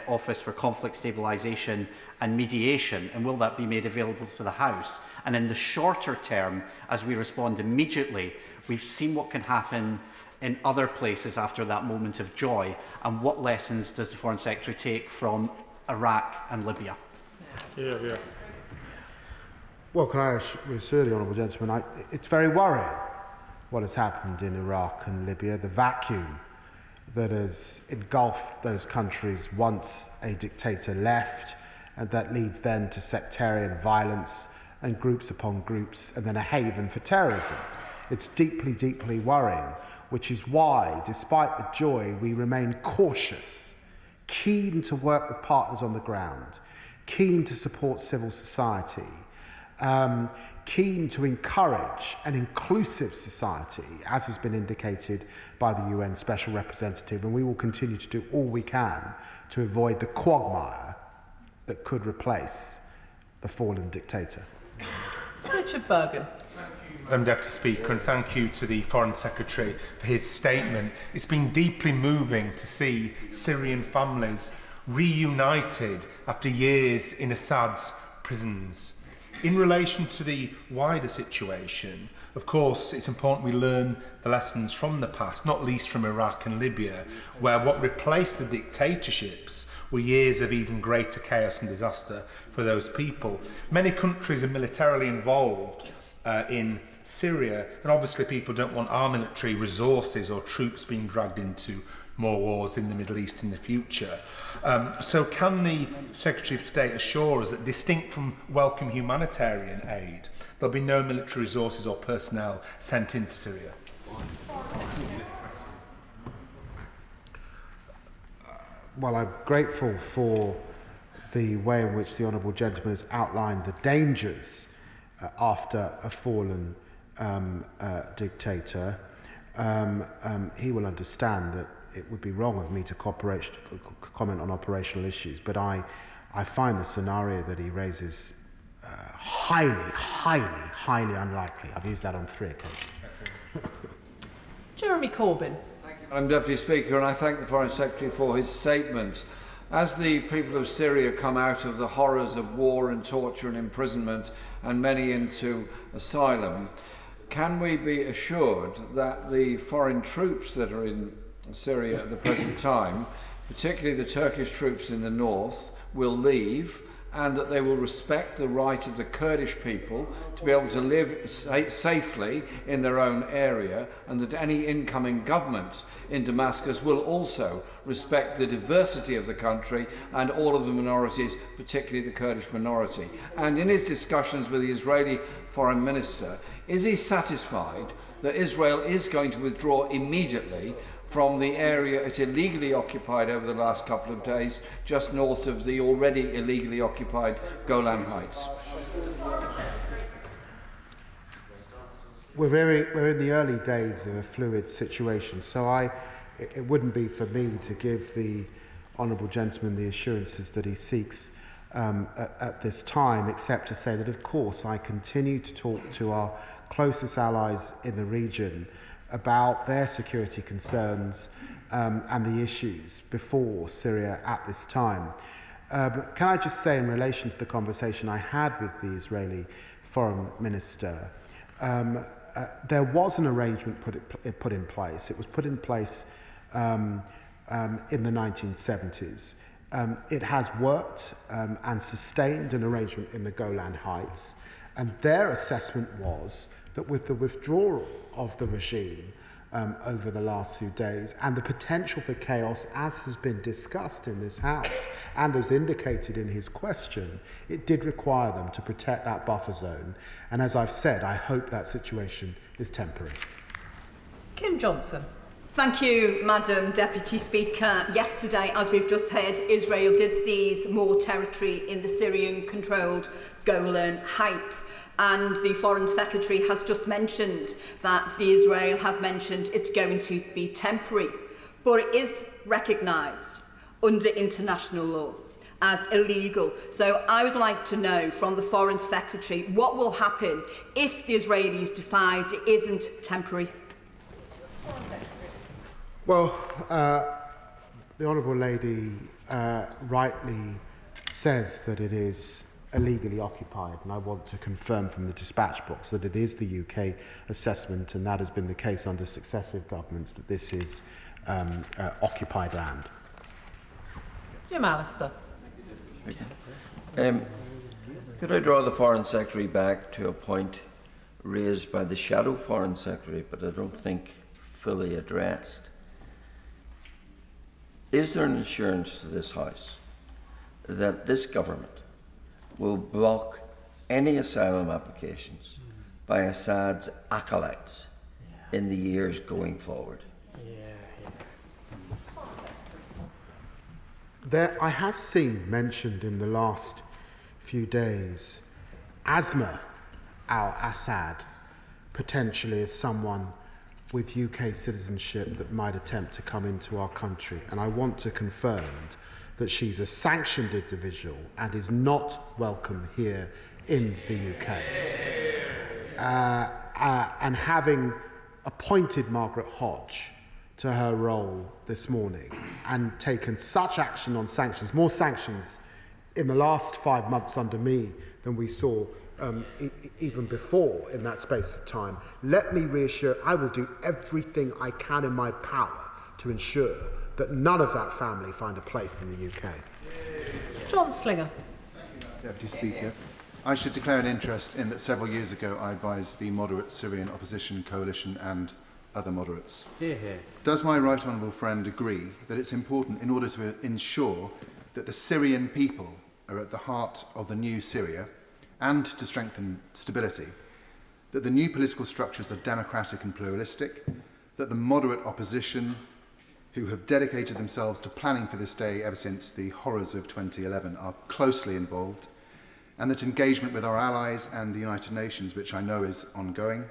Office for Conflict Stabilisation and Mediation, and will that be made available to the House? And in the shorter term, as we respond immediately, we've seen what can happen in other places after that moment of joy, and what lessons does the Foreign Secretary take from Iraq and Libya? Well, can I assure the honourable gentleman, it's very worrying what has happened in Iraq and Libya, the vacuum that has engulfed those countries once a dictator left, and that leads then to sectarian violence and groups upon groups, and then a haven for terrorism. It's deeply, deeply worrying, which is why, despite the joy, we remain cautious, keen to work with partners on the ground, keen to support civil society, keen to encourage an inclusive society, as has been indicated by the UN Special Representative, and we will continue to do all we can to avoid the quagmire that could replace the fallen dictator. Richard Bergen. Madam Deputy Speaker, and thank you to the Foreign Secretary for his statement. It's been deeply moving to see Syrian families reunited after years in Assad's prisons. In relation to the wider situation, of course, it's important we learn the lessons from the past, not least from Iraq and Libya, where what replaced the dictatorships were years of even greater chaos and disaster for those people. Many countries are militarily involved in Syria, and obviously people don't want our military resources or troops being dragged into more wars in the Middle East in the future. So can the Secretary of State assure us that, distinct from welcome humanitarian aid, there'll be no military resources or personnel sent into Syria? Well, I'm grateful for the way in which the Honourable Gentleman has outlined the dangers after a fallen dictator. He will understand that it would be wrong of me to comment on operational issues, but I find the scenario that he raises highly unlikely. I've used that on 3 occasions. Jeremy Corbyn. Thank you, Madam Deputy Speaker, and I thank the Foreign Secretary for his statement. As the people of Syria come out of the horrors of war and torture and imprisonment, and many into asylum, can we be assured that the foreign troops that are in Syria at the present time, particularly the Turkish troops in the north, will leave, and that they will respect the right of the Kurdish people to be able to live safely in their own area, and that any incoming government in Damascus will also respect the diversity of the country and all of the minorities, particularly the Kurdish minority? And in his discussions with the Israeli Foreign Minister, is he satisfied that Israel is going to withdraw immediately from the area it illegally occupied over the last couple of days, just north of the already illegally occupied Golan Heights? We're in the early days of a fluid situation, so it wouldn't be for me to give the Honourable Gentleman the assurances that he seeks at this time, except to say that, of course, I continue to talk to our closest allies in the region about their security concerns and the issues before Syria at this time. Can I just say, in relation to the conversation I had with the Israeli Foreign Minister, there was an arrangement put in place. It was put in place in the 1970s. It has worked and sustained an arrangement in the Golan Heights, and their assessment was that with the withdrawal of the regime over the last few days and the potential for chaos, as has been discussed in this House and as indicated in his question, it did require them to protect that buffer zone. And as I've said, I hope that situation is temporary. Kim Johnson. Thank you, Madam Deputy Speaker. Yesterday, as we've just heard, Israel did seize more territory in the Syrian-controlled Golan Heights. And the Foreign Secretary has just mentioned that Israel has mentioned it's going to be temporary. But it is recognised under international law as illegal. So I would like to know from the Foreign Secretary what will happen if the Israelis decide it isn't temporary. Well, the Honourable Lady rightly says that it is illegally occupied, and I want to confirm from the dispatch box that it is the UK assessment, and that has been the case under successive governments, that this is occupied land. Jim Allister. Could I draw the Foreign Secretary back to a point raised by the Shadow Foreign Secretary, but I don't think fully addressed. Is there an assurance to this House that this government will block any asylum applications by Assad's acolytes in the years going forward? I have seen mentioned in the last few days Asma al-Assad potentially as someone with UK citizenship that might attempt to come into our country. And I want to confirm that she's a sanctioned individual and is not welcome here in the UK. And having appointed Margaret Hodge to her role this morning and taken such action on sanctions, more sanctions in the last 5 months under me than we saw even before in that space of time, let me reassure, I will do everything I can in my power to ensure that none of that family find a place in the UK. John Slinger. Deputy Speaker, I should declare an interest in that several years ago I advised the moderate Syrian opposition coalition and other moderates. Does my right honourable friend agree that it's important, in order to ensure that the Syrian people are at the heart of the new Syria and to strengthen stability, that the new political structures are democratic and pluralistic, that the moderate opposition, who have dedicated themselves to planning for this day ever since the horrors of 2011, are closely involved, and that engagement with our allies and the United Nations, which I know is ongoing,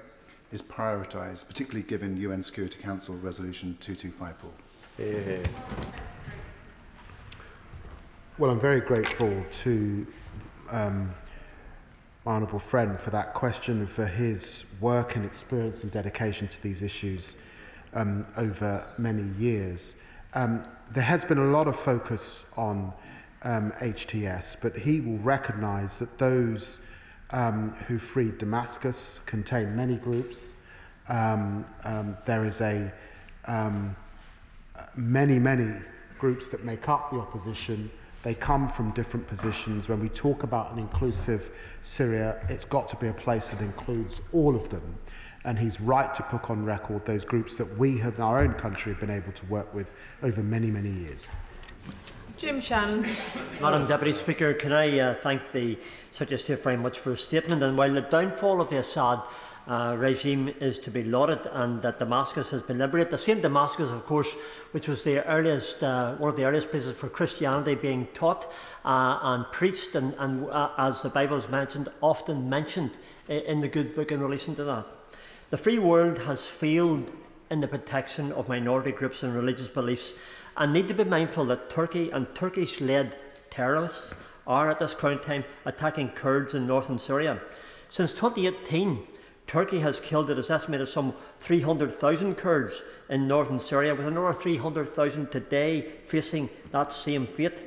is prioritised, particularly given UN Security Council Resolution 2254. Well, I'm very grateful to my honourable friend for that question and for his work and experience and dedication to these issues over many years. There has been a lot of focus on HTS, but he will recognise that those who freed Damascus contain many groups. There is many groups that make up the opposition. They come from different positions. When we talk about an inclusive Syria, it's got to be a place that includes all of them. And he's right to put on record those groups that we have, in our own country, have been able to work with over many, many years. Jim Shannon. Madam Deputy Speaker, can I thank the Secretary of State very much for his statement. And while the downfall of the Assad regime is to be lauded and that Damascus has been liberated, the same Damascus, of course, which was the earliest, one of the earliest places for Christianity being taught and preached, and as the Bible is mentioned, often mentioned in the good book in relation to that. The free world has failed in the protection of minority groups and religious beliefs, and need to be mindful that Turkey and Turkish-led terrorists are at this current time attacking Kurds in northern Syria. Since 2018, Turkey has killed, it is estimated, some 300,000 Kurds in northern Syria, with another 300,000 today facing that same fate.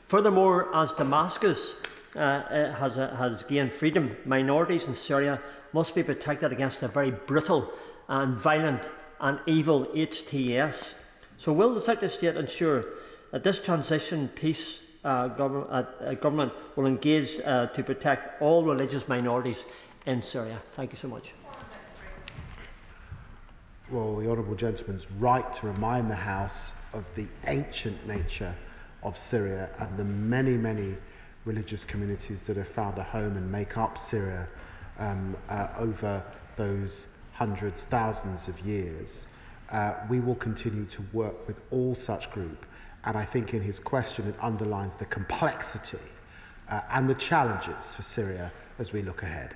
Furthermore, as Damascus has gained freedom, minorities in Syria must be protected against a very brutal and violent and evil HTS. So will the Secretary of State ensure that this transition peace government will engage to protect all religious minorities in Syria? Thank you so much. Well, the honourable gentleman's right to remind the House of the ancient nature of Syria and the many, many religious communities that have found a home and make up Syria over those hundreds, thousands of years. We will continue to work with all such groups, and I think in his question it underlines the complexity and the challenges for Syria as we look ahead.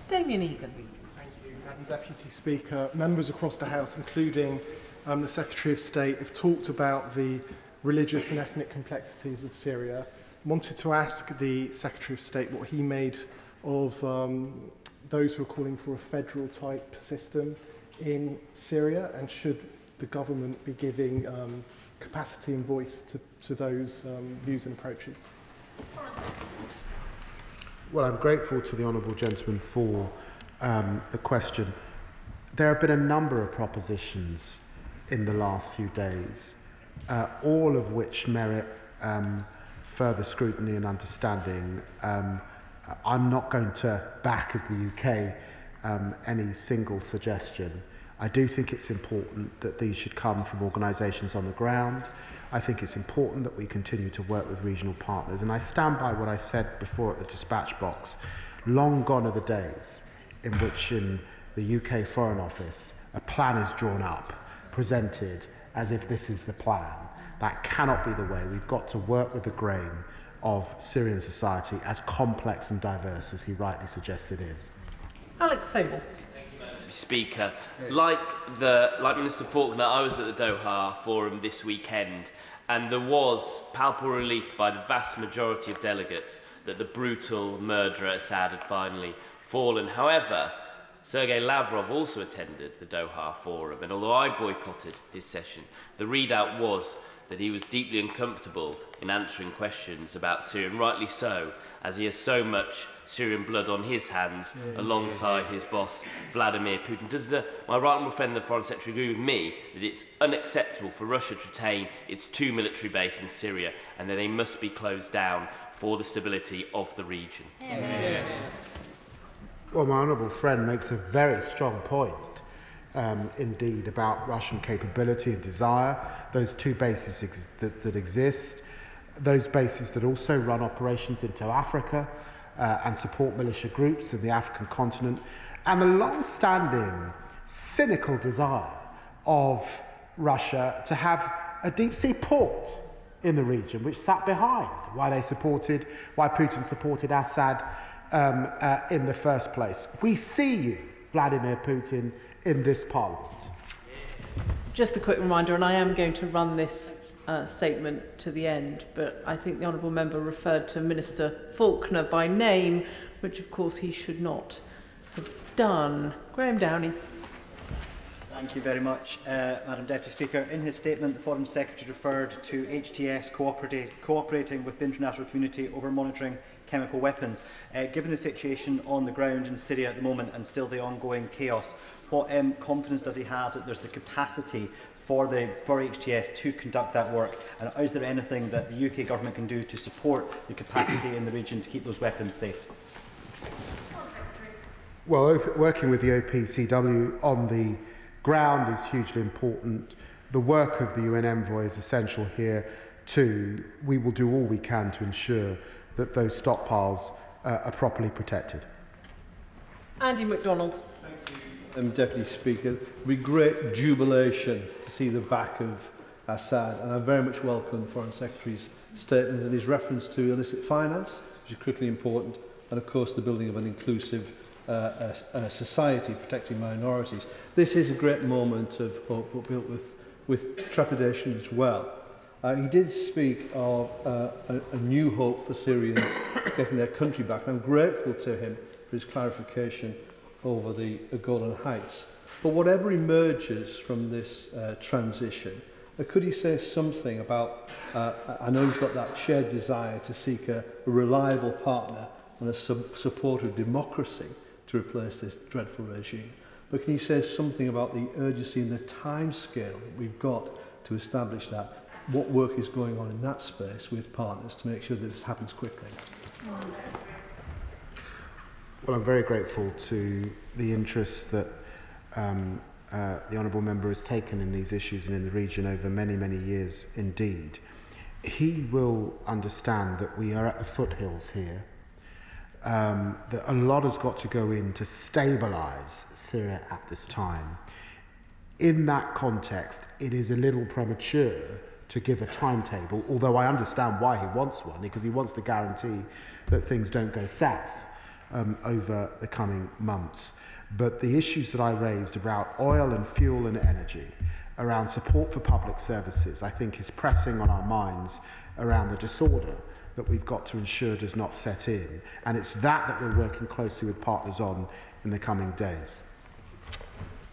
Damien Egan. Thank you, Madam Deputy Speaker. Members across the House, including the Secretary of State, have talked about the religious and ethnic complexities of Syria. I wanted to ask the Secretary of State what he made of those who are calling for a federal-type system in Syria, and should the government be giving capacity and voice to those views and approaches? Well, I'm grateful to the honourable gentleman for the question. There have been a number of propositions in the last few days, all of which merit further scrutiny and understanding I'm not going to back, as the UK, any single suggestion. I do think it's important that these should come from organisations on the ground. I think it's important that we continue to work with regional partners. And I stand by what I said before at the dispatch box. Long gone are the days in which in the UK Foreign Office a plan is drawn up, presented as if this is the plan. That cannot be the way. We've got to work with the grain of Syrian society, as complex and diverse as he rightly suggests it is. Alex Sable. Speaker, like Minister Faulkner, I was at the Doha Forum this weekend, and there was palpable relief by the vast majority of delegates that the brutal murderer Assad had finally fallen. However, Sergei Lavrov also attended the Doha Forum, and although I boycotted his session, the readout was that he was deeply uncomfortable in answering questions about Syria, and rightly so, as he has so much Syrian blood on his hands alongside his boss, Vladimir Putin. Does my right honourable friend, the Foreign Secretary, agree with me that it's unacceptable for Russia to retain its 2 military bases in Syria and that they must be closed down for the stability of the region? Well, my honourable friend makes a very strong point, indeed, about Russian capability and desire, those 2 bases that exist, those bases that also run operations into Africa and support militia groups in the African continent, and the long-standing cynical desire of Russia to have a deep-sea port in the region, which sat behind why Putin supported Assad in the first place. We see you, Vladimir Putin, in this Parliament. Just a quick reminder, and I am going to run this statement to the end, but I think the honourable member referred to Minister Faulkner by name, which of course he should not have done. Graham Downey. Thank you very much, Madam Deputy Speaker. In his statement, the Foreign Secretary referred to HTS cooperating with the international community over monitoring chemical weapons. Given the situation on the ground in Syria at the moment and still the ongoing chaos, what confidence does he have that there's the capacity for HTS to conduct that work, and is there anything that the UK government can do to support the capacity in the region to keep those weapons safe? Well, working with the OPCW on the ground is hugely important. The work of the UN envoy is essential here too. We will do all we can to ensure that those stockpiles are properly protected. Andy MacDonald. Deputy Speaker, it would be great jubilation to see the back of Assad, and I very much welcome the Foreign Secretary's statement and his reference to illicit finance, which is critically important, and of course the building of an inclusive society protecting minorities. This is a great moment of hope, but built with trepidation as well. He did speak of a new hope for Syrians getting their country back, and I'm grateful to him for his clarification over the Golan Heights. But whatever emerges from this transition, could he say something about, I know he's got that shared desire to seek a reliable partner and a support of democracy to replace this dreadful regime, but can he say something about the urgency and the time scale that we've got to establish that? What work is going on in that space with partners to make sure that this happens quickly? Well, I'm very grateful to the interest that the honourable member has taken in these issues and in the region over many, many years indeed. He will understand that we are at the foothills here, that a lot has got to go in to stabilise Syria at this time. In that context, it is a little premature to give a timetable, although I understand why he wants one, because he wants the guarantee that things don't go south over the coming months. But the issues that I raised about oil and fuel and energy, around support for public services, I think is pressing on our minds around the disorder that we've got to ensure does not set in. And it's that we're working closely with partners on in the coming days.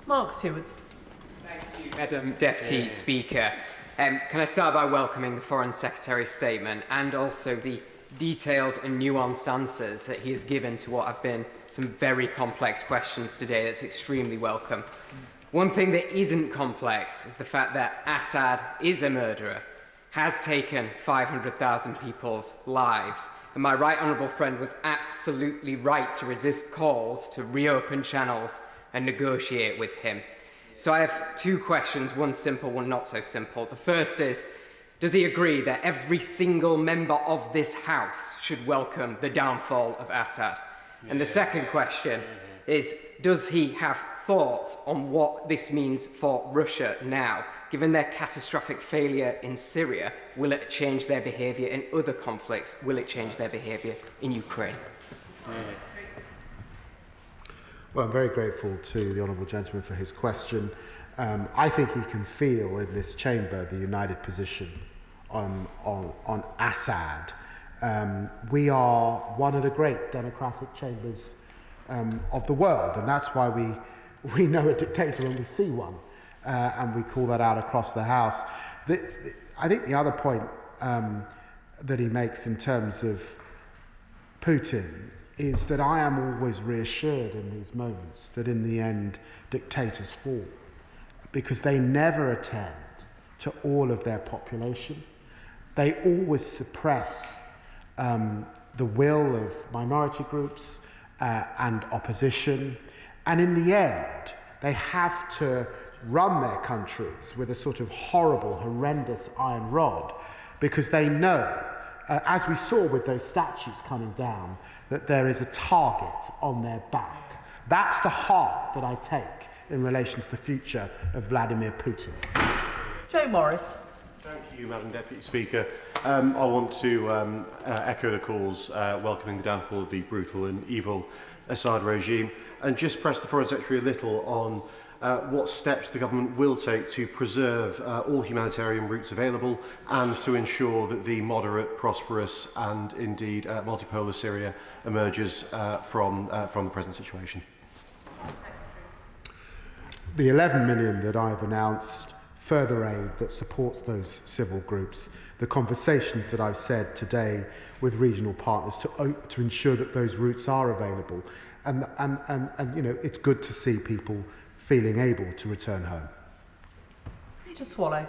Mark Stewards. Thank you, Madam Deputy Speaker. Can I start by welcoming the Foreign Secretary's statement and also the detailed and nuanced answers that he has given to what have been some very complex questions today. That's extremely welcome. One thing that isn't complex is the fact that Assad is a murderer. has taken 500,000 people's lives. And my right honourable friend was absolutely right to resist calls to reopen channels and negotiate with him. So I have two questions, one simple, one not so simple. The first is, does he agree that every single member of this House should welcome the downfall of Assad? And the second question is, does he have thoughts on what this means for Russia now? Given their catastrophic failure in Syria, will it change their behaviour in other conflicts? Will it change their behaviour in Ukraine? Well, I'm very grateful to the honourable gentleman for his question. I think he can feel in this chamber the united position on Assad. We are one of the great democratic chambers of the world, and that's why we know a dictator when we see one, and we call that out across the House. I think the other point that he makes in terms of Putin is that I am always reassured in these moments that in the end dictators fall, because they never attend to all of their population. They always suppress the will of minority groups and opposition, and in the end they have to run their countries with a sort of horrible, horrendous iron rod, because they know, as we saw with those statues coming down, that there is a target on their back. That's the heart that I take in relation to the future of Vladimir Putin. Joe Morris. Thank you, Madam Deputy Speaker. I want to echo the calls welcoming the downfall of the brutal and evil Assad regime, and just press the Foreign Secretary a little on what steps the government will take to preserve all humanitarian routes available and to ensure that the moderate, prosperous and indeed multipolar Syria emerges from the present situation. The 11 million that I've announced, further aid that supports those civil groups, the conversations that I've said today with regional partners to ensure that those routes are available, and you know, it's good to see people feeling able to return home. Peter Swallow.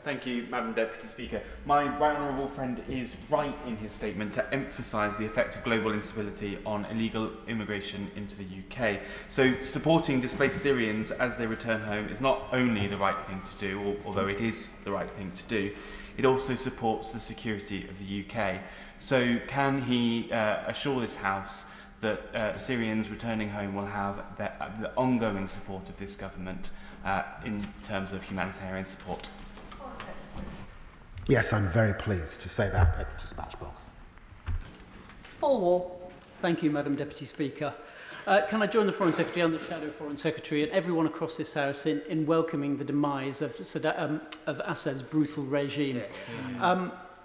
Thank you, Madam Deputy Speaker. My right honourable friend is right in his statement to emphasise the effect of global instability on illegal immigration into the UK. So supporting displaced Syrians as they return home is not only the right thing to do, although it is the right thing to do, it also supports the security of the UK. So can he assure this House that Syrians returning home will have the ongoing support of this government in terms of humanitarian support? Yes, I'm very pleased to say that at the dispatch box. Paul War. Thank you, Madam Deputy Speaker. Can I join the Foreign Secretary and the Shadow Foreign Secretary and everyone across this House in welcoming the demise of Assad's brutal regime?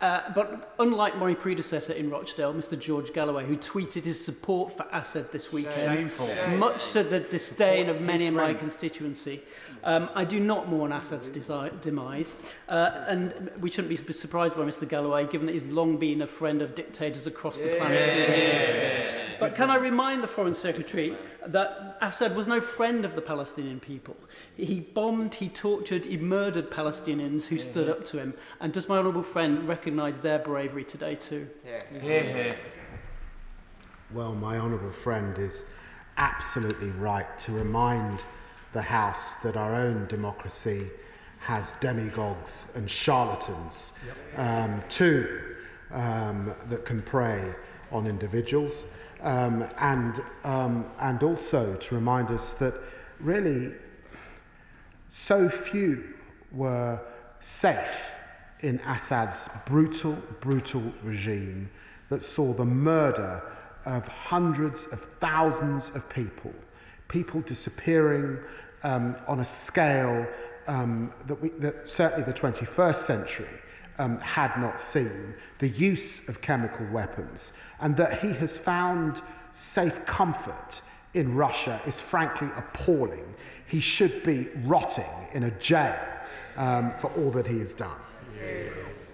But unlike my predecessor in Rochdale, Mr. George Galloway, who tweeted his support for Assad this weekend, Shameful. much to the disdain of many in my constituency, I do not mourn Assad's demise, and we shouldn't be surprised by Mr. Galloway, given that he's long been a friend of dictators across the planet through the years. But can I remind the Foreign Secretary that Assad was no friend of the Palestinian people? He bombed, he tortured, he murdered Palestinians who stood up to him. And does my honourable friend recognise their bravery today too? Well, my honourable friend is absolutely right to remind the House that our own democracy has demagogues and charlatans too that can prey on individuals. And also to remind us that really so few were safe in Assad's brutal regime that saw the murder of hundreds of thousands of people disappearing on a scale that certainly the 21st century had not seen, the use of chemical weapons, and that he has found safe comfort in Russia is frankly appalling. He should be rotting in a jail for all that he has done.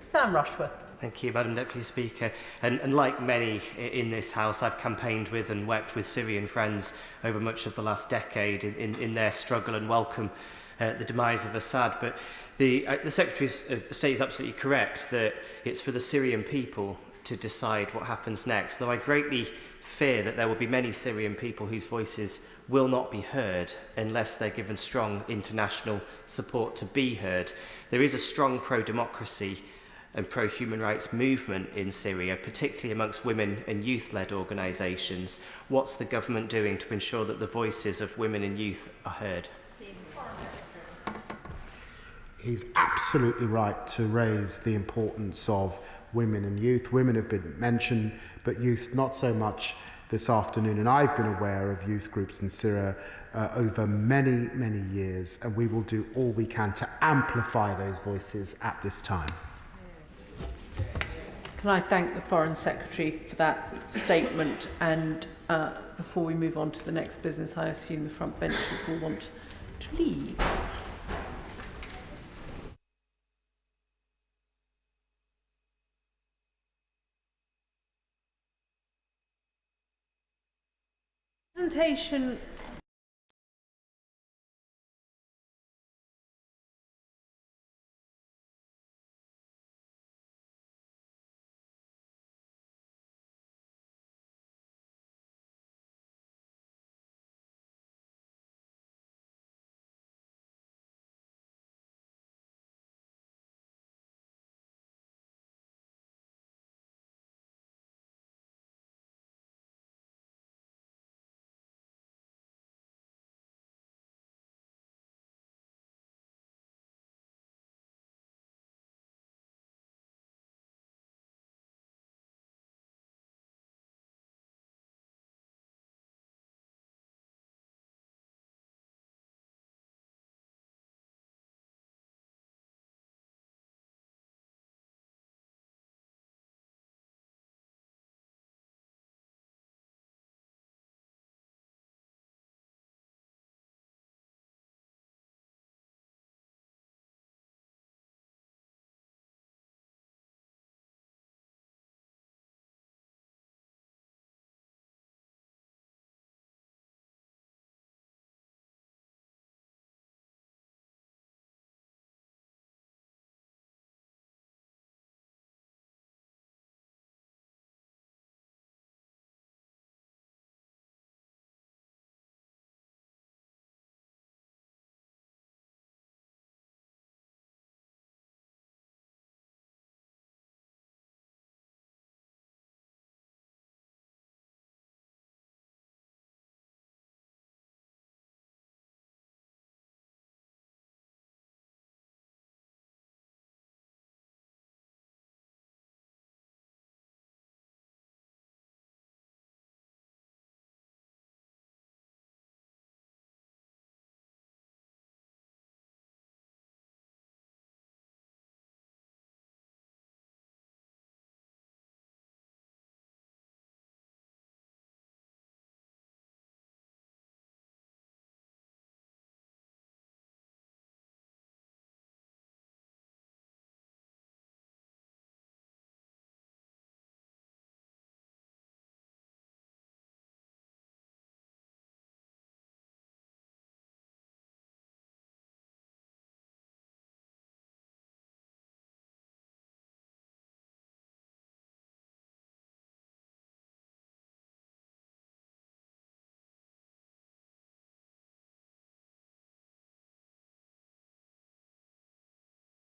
Sam Rushworth. Thank you, Madam Deputy Speaker. And like many in this House, I've campaigned with and wept with Syrian friends over much of the last decade in their struggle and welcome the demise of Assad. But The Secretary of State is absolutely correct that it's for the Syrian people to decide what happens next, though I greatly fear that there will be many Syrian people whose voices will not be heard unless they're given strong international support to be heard. There is a strong pro-democracy and pro-human rights movement in Syria, particularly amongst women and youth-led organisations. What's the government doing to ensure that the voices of women and youth are heard? He's absolutely right to raise the importance of women and youth. Women have been mentioned, but youth not so much this afternoon. And I've been aware of youth groups in Syria over many, many years, and we will do all we can to amplify those voices at this time. Can I thank the Foreign Secretary for that statement? And before we move on to the next business, I assume the front benches will want to leave. Presentation